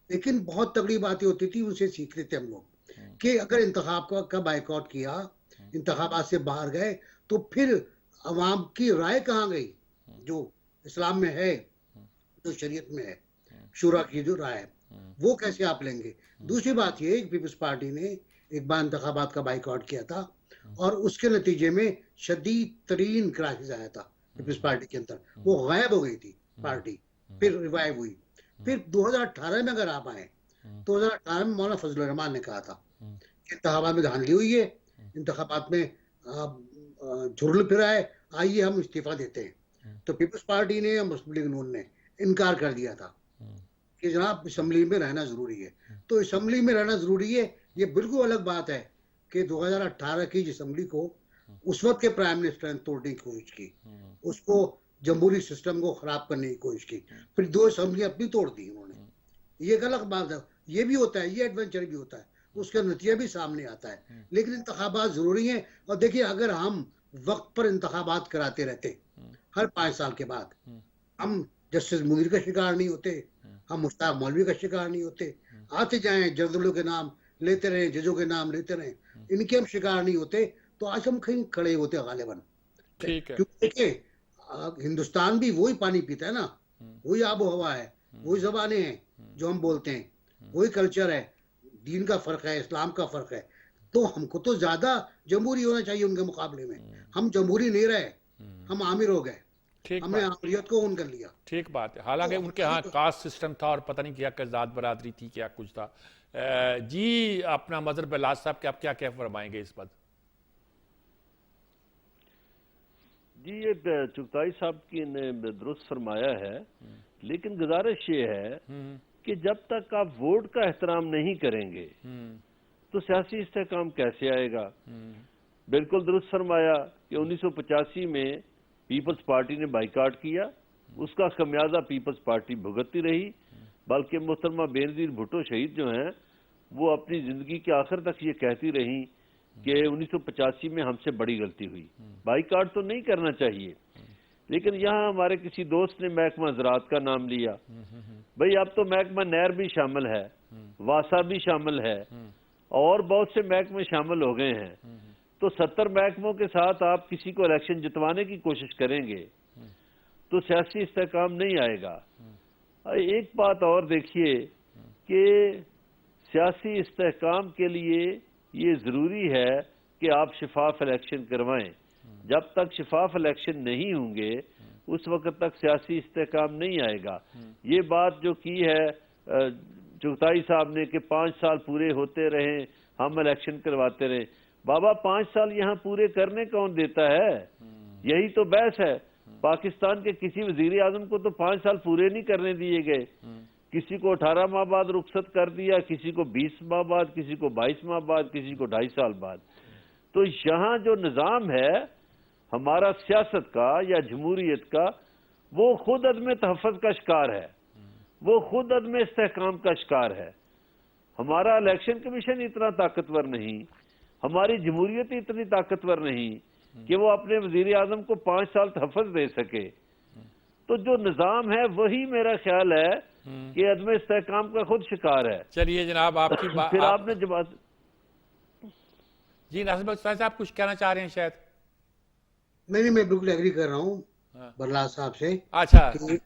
लेकिन बहुत तगड़ी बातें होती थी, उनसे सीखते थे हम लोग कि अगर इंतखाब का बायकॉट किया, इंतखाबात से बाहर गए तो फिर अवाम की राय कहाँ गई जो इस्लाम में है, जो शरीयत में है, शुरा की जो राय है, वो कैसे आप लेंगे? दूसरी बात ये, पीपल्स पार्टी ने एक बार इंतखाबात का बाइकआउट किया था और उसके नतीजे में शदीद तरीन क्राइसिस आया था पीपल्स पार्टी के अंदर, वो गायब हो गई थी पार्टी, फिर रिवाइव हुई। फिर 2018 में अगर आप आए, 2018 में मौलाना फजल रहमान ने कहा था इंतखाबात में धांधली हुई है, इंतखाबात में झुरल फिरा है, आइए हम इस्तीफा देते हैं। तो पीपल्स पार्टी ने, मुस्लिम लीग नून ने इनकार कर दिया था कि जनाब असम्बली में रहना जरूरी है। तो असम्बली में रहना जरूरी है, ये बिल्कुल अलग बात है कि 2018 की असम्बली को उस वक्त के प्राइम मिनिस्टर ने तोड़ने की कोशिश की, उसको जमहूरी सिस्टम को खराब करने की कोशिश की, फिर 2 असम्बली अपनी तोड़ दी उन्होंने। ये गलत बात है, ये भी होता है, ये एडवेंचर भी होता है, उसका नतीजा भी सामने आता है। लेकिन इंतखाबात जरूरी है। और देखिए, अगर हम वक्त पर इंतखाबात कराते रहते हर 5 साल के बाद, हम जस्टिस मुनीर का शिकार नहीं होते, हम मुश्ताक मौलवी का शिकार नहीं होते, आते जाएं जर्दलों के नाम लेते रहे, जजों के नाम लेते रहे, इनके हम शिकार नहीं होते, तो आज हम कहीं खड़े होते गालिबन। ठीक है। क्योंकि देखिए, हिंदुस्तान भी वही पानी पीता है ना, वही आबो हवा है, वही जबानें हैं जो हम बोलते हैं, वही कल्चर है, दीन का फर्क है, इस्लाम का फर्क है। तो हमको तो ज्यादा जमहूरी होना चाहिए उनके मुकाबले में। हम जमहूरी नहीं रहे, हम आमिर हो गए, ठीक हमने बात, आमिरियत को ओन कर लिया। ठीक बात है। हालांकि तो उनके यहाँ कास्ट सिस्टम था और पता नहीं क्या ज़ात बरादरी थी, क्या कुछ था। जी, अपना मजहर बिलास साहब के आप क्या क्या फरमाएंगे इस पर? जी, ये चुगताई साहब की ने दुरुस्त फरमाया है, लेकिन गुजारिश ये है कि जब तक आप वोट का एहतराम नहीं करेंगे तो सियासी इस्तेहकाम कैसे आएगा। बिल्कुल दुरुस्त फरमाया कि 1985 में पीपल्स पार्टी ने बाइकाट किया, उसका खमियाजा पीपल्स पार्टी भुगतती रही, बल्कि मोहतरमा बेनजीर भुट्टो शहीद जो हैं वो अपनी जिंदगी के आखिर तक ये कहती रही कि 1985 में हमसे बड़ी गलती हुई, बाइकाट तो नहीं करना चाहिए। लेकिन यहाँ हमारे किसी दोस्त ने महकमा ज़राअत का नाम लिया, भाई अब तो महकमा नहर भी शामिल है, वासा भी शामिल है और बहुत से महकमे शामिल हो गए हैं। तो 70 महकमों के साथ आप किसी को इलेक्शन जितवाने की कोशिश करेंगे तो सियासी इस्तेहकाम नहीं आएगा। एक बात और देखिए कि सियासी इस्तेहकाम के लिए ये ज़रूरी है कि आप शफाफ इलेक्शन करवाएं। जब तक शफाफ इलेक्शन नहीं होंगे उस वक्त तक सियासी इस्तेहकाम नहीं आएगा। ये बात जो की है चुगताई साहब ने कि 5 साल पूरे होते रहे, हम इलेक्शन करवाते रहे, बाबा 5 साल यहाँ पूरे करने कौन देता है? यही तो बहस है। पाकिस्तान के किसी वजीर आजम को तो 5 साल पूरे नहीं करने दिए गए, किसी को 18 माह बाद रुखसत कर दिया, किसी को 20 माह बाद, किसी को 22 माह बाद, किसी को 2.5 साल बाद। तो यहाँ जो निज़ाम है हमारा सियासत का या जमहूरियत का, वो खुद अदम तहफ़्फ़ुज़ का शिकार है, वो खुद अदम इस्तेहकाम का शिकार है। हमारा इलेक्शन कमीशन इतना ताकतवर नहीं, हमारी जमहूरियत इतनी ताकतवर नहीं कि वो अपने वजीर आजम को 5 साल तहफ़्फ़ुज़ दे सके। तो जो निज़ाम है वही मेरा ख्याल है कि अदम इस्तेहकाम का खुद शिकार है। चलिए जनाब, आपकी बात फिर आपने जवाब। जी नासिर साहब कुछ कहना चाह रहे हैं शायद? नहीं, मैं बिल्कुल एग्री कर रहा हूँ बरलास साहब से। अच्छा, कि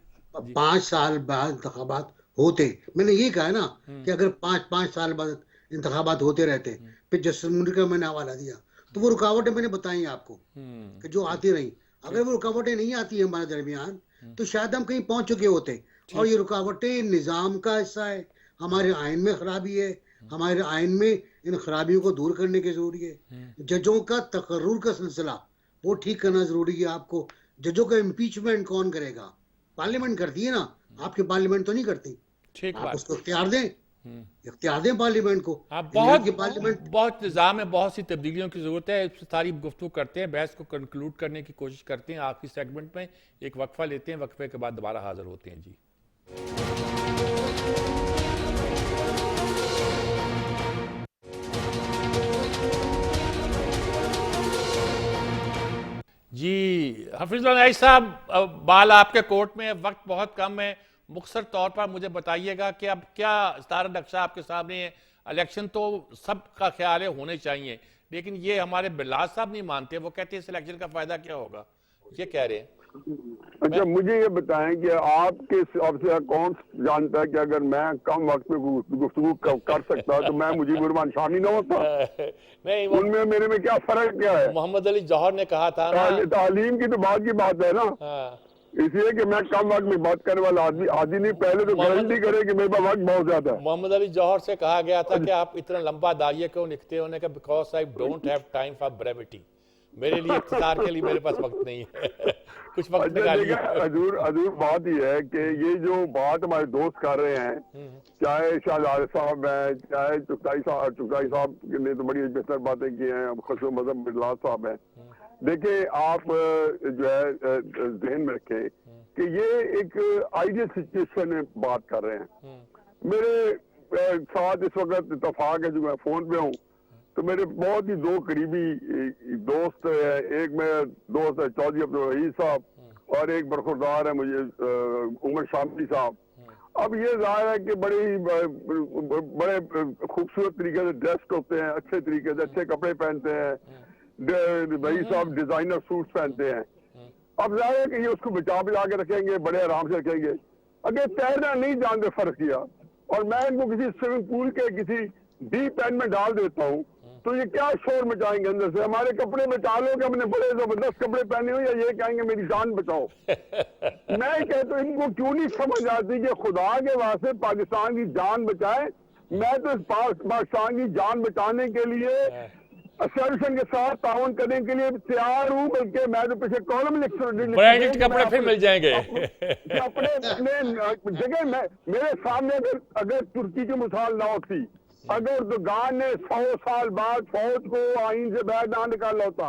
5 साल बाद इंतखाबात होते, मैंने ये कहा है ना कि अगर 5 साल बाद इंतखाबात होते रहते, फिर जस्टिस मुनीर का मैंने हवाला दिया, तो वो रुकावटें मैंने बताई आपको कि जो आती रही, अगर वो रुकावटें नहीं आती है हमारे दरमियान तो शायद हम कहीं पहुंच चुके होते। और ये रुकावटें निज़ाम का हिस्सा है, हमारे आइन में खराबी है, हमारे आइन में इन खराबियों को दूर करने की जरूरी है। जजों का तकर्रुर का सिलसिला वो ठीक करना जरूरी है। आपको जजों का इम्पीचमेंट कौन करेगा? पार्लियामेंट करती है ना, आपकी पार्लियामेंट तो नहीं करती। ठीक आप बात। उसको इख्तियार दें, इख्तियार दें पार्लियामेंट को। आप पार्लियामेंट बहुत निज़ाम है, बहुत सी तब्दीलियों की ज़रूरत है। इस पर सारी गुफ्तगू करते हैं, बहस को कंक्लूड करने की कोशिश करते हैं। आखिरी सेगमेंट में एक वक्फा लेते हैं, वक्फे के बाद दोबारा हाजिर होते हैं। जी हफीज़ उल साहब, बाल आपके कोर्ट में, वक्त बहुत कम है, मुख्तसर तौर पर मुझे बताइएगा कि अब क्या सारा नक्शा आपके सामने है। इलेक्शन तो सबका ख्याल है होने चाहिए, लेकिन ये हमारे बिलास साहब नहीं मानते। वो कहते हैं इस इलेक्शन का फ़ायदा क्या होगा? ये कह रहे हैं। अच्छा, मुझे ये बताएं कि आपके हिसाब से कौन जानता है कि अगर मैं कम वक्त में गुफ्तगू कर सकता तो मैं मुजीबुर रहमान शामी ना होता? नहीं, उनमें मेरे में क्या फर्क क्या है? मोहम्मद अली जौहर ने कहा था ना, तालीम की तो बात की बात है ना, इसलिए कि मैं कम वक्त में बात करने वाला आदमी नहीं, पहले तो गारंटी करे कि मेरे पास वक्त बहुत ज्यादा है। मोहम्मद अली जौहर से कहा गया था कि आप इतना लंबा दाइया क्यों लिखते हो? का because I don't have time for brevity, मेरे लिए इख्तिसार के लिए मेरे पास वक्त नहीं है। कुछ वक्त निकालिए। हजूर बात ही है कि ये जो बात हमारे दोस्त कर रहे हैं, चाहे शाहजाद साहब हैं, चाहे चुगताई साहब ने तो बड़ी बेहतर बातें की हैं, अब खुशो मजहब बिरला साहब हैं। देखिए, आप जो है ध्यान में रखें कि ये एक आइडियल सिचुएशन में बात कर रहे हैं। मेरे साथ इस वक्त इत्तेफाक है, जो मैं फोन पे हूँ, तो मेरे बहुत ही दो करीबी दोस्त है, एक मेरा दोस्त है चौधरी अब्दुल रहीस साहब और एक बरखुरदार है मुझे उमर शामी साहब। अब ये जाहिर है कि बड़े खूबसूरत तरीके से ड्रेस्ड होते हैं, अच्छे तरीके से अच्छे कपड़े पहनते हैं, रहीस साहब डिजाइनर सूट्स पहनते हैं। अब जाहिर है कि ये उसको बचा के रखेंगे, बड़े आराम से रखेंगे। अगर तैरना नहीं जानते फर्क किया और मैं इनको किसी स्विमिंग पूल के किसी डीप एंड में डाल देता हूँ, तो ये क्या शोर मचाएंगे अंदर से? हमारे कपड़े बचा लो कि हमने बड़े जबरदस्त कपड़े पहने हो, या ये कहेंगे मेरी जान बचाओ। मैं कहता हूँ इनको क्यों नहीं समझ आती कि खुदा के वास्ते पाकिस्तान की जान बचाए। मैं तो इस पाकिस्तान की जान बचाने के लिए एसोसिएशन के साथ ताउन करने के लिए तैयार हूँ, बल्कि मैं तो पीछे कॉलम लिख ब्रांडेड कपड़े फिर मिल जाएंगे। कपड़े अपने जगह मेरे सामने अगर तुर्की की मिसाल ना होती, अगर दुकान ने 100 साल बाद फौज को आइन से बाहर ना निकाला होता,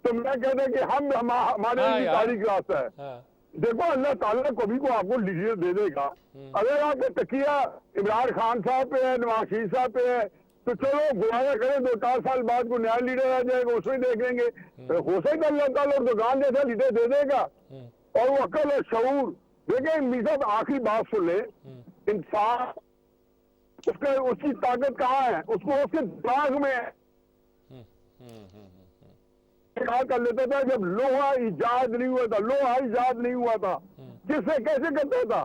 तो मैं कहता कि हमारे तारीख रास्ता है। देखो, अल्लाह ताला कभी को आपको लीडर दे देगा। अगर आपका तकिया इमरान खान साहब पे है, नवाज शरीफ साहब पे है, तो चलो गुजारा करें, 2-4 साल बाद को नया लीडर आ जाएगा, उसमें देख लेंगे। हो सकता अल्लाह ताला दुकान जैसा लीडर दे देगा और वो अकल और शऊर। देखिए मीसा, आखिरी बात सुन ले, इंसान उसकी ताकत कहाँ है? उसको उसके दिमाग में है। कहा कर लेता था जब लोहा इजाद नहीं हुआ था, लोहा इजाद नहीं हुआ था, किससे कैसे करता था?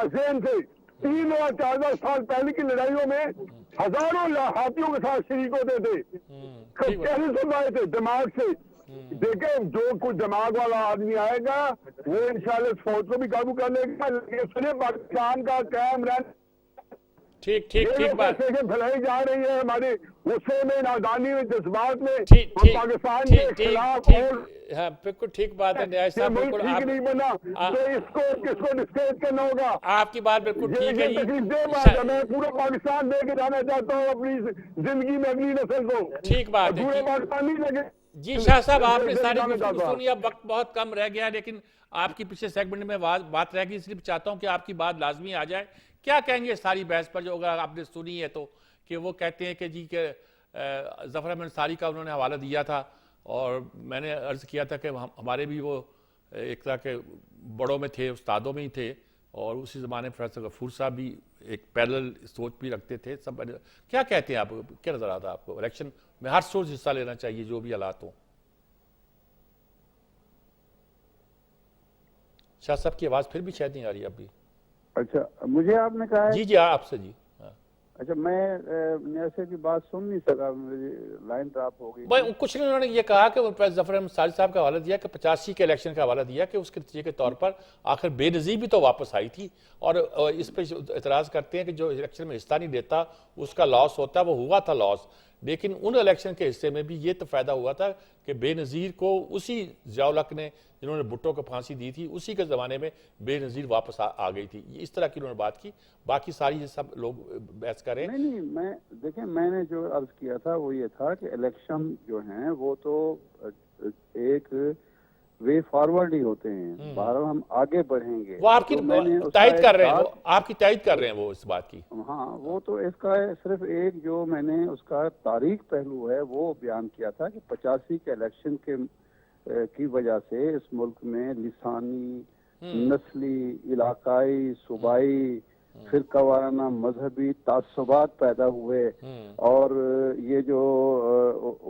जहन से 3 और 4 साल पहले की लड़ाइयों में हजारों हाथियों के साथ शरीक होते थे। कैसे सुनाए थे? दिमाग से। देखे, जो कुछ दिमाग वाला आदमी आएगा वो इंशाल्लाह फौज को भी काबू कर लेगा, लेकिन पाकिस्तान का कायम रहना। ठीक बात फैलाई जा रही है हमारे गुस्से में, नादानी में, जज्बात में, पाकिस्तान के खिलाफ। हाँ, बिल्कुल ठीक बात है न्याय साहब, बिल्कुल ठीक नहीं बना तो इसको किसको डिस्करेज करना होगा? आपकी बात बिल्कुल ठीक है। मैं पूरा पाकिस्तान दे के जाना चाहता हूँ अपनी जिंदगी में अगली नस्ल को। ठीक बात है, पूरे पाकिस्तान नहीं लगे। जी शाह साहब, आपने सारी सुनी, अब वक्त बहुत कम रह गया, लेकिन आपकी पिछले सेगमेंट में बात रह गई, इसलिए चाहता हूँ कि आपकी बात लाजमी आ जाए। क्या कहेंगे सारी बहस पर, जो अगर आपने सुनी है तो, कि वो कहते हैं कि जी के ज़फ़र अहमद अंसारी का उन्होंने हवाला दिया था, और मैंने अर्ज़ किया था कि हमारे भी वो एक तरह के बड़ों में थे, उस्तादों में ही थे, और उसी ज़माने में प्रोफेसर गफूर साहब भी एक पैरेलल सोच भी रखते थे। सब क्या कहते हैं आप, क्या नज़र आता है आपको? इलेक्शन में हर सोच हिस्सा लेना चाहिए जो भी हालात हो। शाह साहब की आवाज़ फिर भी शायद नहीं आ रही अभी। अच्छा, मुझे आपने कहा है? जी आपसे जी। अच्छा, मैं ऐसे की बात सुन नहीं सका, मेरी लाइन ड्रॉप हो गई। भाई कुछ नहीं, उन्होंने ये कहा कि ज़फ़र अहमद अंसारी साहब का हवाला दिया कि 85 के इलेक्शन का हवाला दिया कि उसके नतीजे के तौर पर आखिर बेनज़ीर भी तो वापस आई थी, और इस पर एतराज़ करते हैं कि जो इलेक्शन में हिस्सा नहीं लेता उसका लॉस होता है। वो हुआ था लॉस, लेकिन उन इलेक्शन के हिस्से में भी ये तो फायदा हुआ था कि बेनज़ीर को उसी ज़िया-उल-हक़ ने, जिन्होंने भुट्टो को फांसी दी थी, उसी के ज़माने में बेनज़ीर वापस आ गई थी। इस तरह की उन्होंने बात की। बाकी सारी ये सब लोग बहस करें। नहीं, मैंने जो अर्ज किया था वो ये था कि इलेक्शन जो हैं वो तो एक वे फॉरवर्ड ही होते हैं, बहरहाल हम आगे बढ़ेंगे। वो आपकी तायद कर रहे हैं, वो आपकी तायद कर रहे हैं वो इस बात की। हाँ, वो तो इसका सिर्फ एक जो मैंने उसका तारीख पहलू है वो बयान किया था कि 85 के इलेक्शन की वजह से इस मुल्क में लिसानी, नस्ली, इलाकाई, सूबाई फिरका वाराना मजहबी तासुबात पैदा हुए और ये जो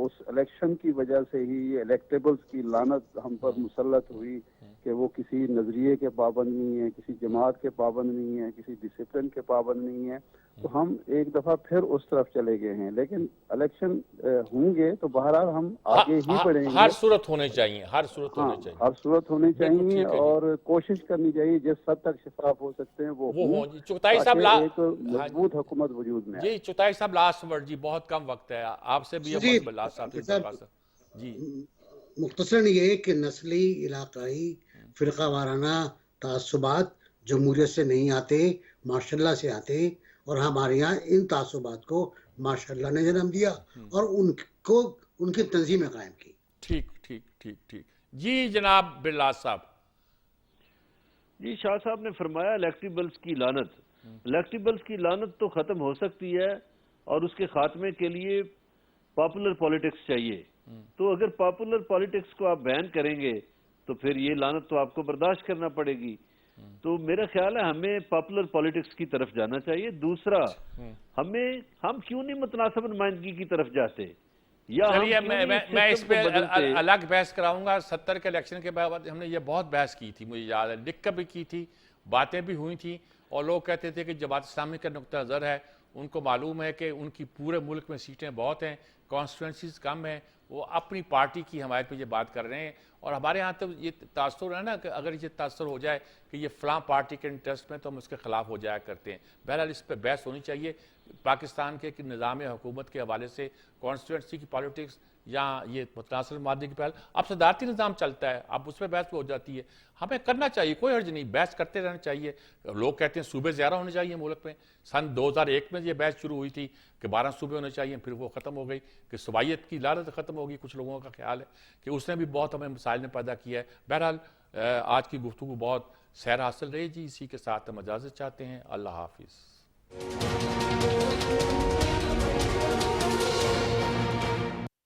उस इलेक्शन की वजह से ही इलेक्टेबल्स की लानत हम पर मुसल्लत हुई कि वो किसी नजरिए के पाबंद नहीं है, किसी जमात के पाबंद नहीं है, किसी डिसिप्लिन के पाबंद नहीं है, तो हम एक दफा फिर उस तरफ चले गए हैं। लेकिन इलेक्शन होंगे तो बहरहाल हम आगे ही बढ़ेंगे। हर सूरत होने चाहिए, हर सूरत होने चाहिए, हर सूरत होनी चाहिए और कोशिश करनी चाहिए जिस हद तक शिफाफ हो सकते हैं वो हो। चुगताई साहब एक मजबूत हुकूमत वजूद में जी। चुगताई साहब लास्ट वर्ड जी, बहुत कम वक्त है, आपसे भी लास्ट साहब जी मुख्तसरन ये कि नस्ली इलाकाई फिरका वाराना तासुबात जमहूरियत से नहीं आते, माशाल्लाह से आते, और हमारे यहाँ इन तासुबात को माशाल्लाह ने जन्म दिया और उनको उनकी तंजीमें कायम की। ठीक ठीक ठीक ठीक जी। जनाब बिल्लास साहब जी, शाह साहब ने फरमाया इलेक्टेबल्स की लानत, इलेक्टेबल्स की लानत तो खत्म हो सकती है और उसके खात्मे के लिए पॉपुलर पॉलिटिक्स चाहिए। तो अगर पॉपुलर पॉलिटिक्स को आप बैन करेंगे तो फिर ये लानत तो आपको बर्दाश्त करना पड़ेगी। तो मेरा ख्याल है हमें पॉपुलर पॉलिटिक्स की तरफ जाना चाहिए। दूसरा, हम क्यों नहीं मुतनासिब नुमाइंदगी की तरफ जाते, या चलिए मैं इस पे अलग बहस कराऊंगा। 70 के इलेक्शन के बाद हमने ये बहुत बहस की थी, मुझे याद है, लिख भी की थी, बातें भी हुई थी, और लोग कहते थे कि जमात इस्लामी का नुक्ता नज़र है, उनको मालूम है कि उनकी पूरे मुल्क में सीटें बहुत हैं, कॉन्स्टिट्यूंसीज कम हैं, वो अपनी पार्टी की हमायत पे ये बात कर रहे हैं। और हमारे यहाँ तो ये तासुर है ना कि अगर ये तासुर हो जाए कि ये फ़लाँ पार्टी के इंटरेस्ट में, तो हम उसके ख़िलाफ़ हो जाया करते हैं। बहरहाल इस पर बहस होनी चाहिए। पाकिस्तान के निज़ाम हुकूमत के हवाले से कॉन्स्टिट्यूंसी की पॉलिटिक्स या ये मुतनासिर मादे की पहल, अब सदारती निज़ाम चलता है, अब उस पर बहस हो जाती है। हमें करना चाहिए, कोई हर्ज नहीं, बहस करते रहना चाहिए। लोग कहते हैं सूबे ज़्यादा होने चाहिए मुल्क में। सन 2001 में ये बहस शुरू हुई थी कि 12 सूबे होने चाहिए, फिर वो ख़त्म हो गई कि सूबाइयत की लानत ख़त्म होगी। कुछ लोगों का ख्याल है कि उसने भी बहुत हमें मसाइल ने पैदा किया है। बहरहाल आज की गुफ्तगू बहुत सैर हासिल रही जी। इसी के साथ हम इजाज़त चाहते हैं। अल्लाह हाफिज़।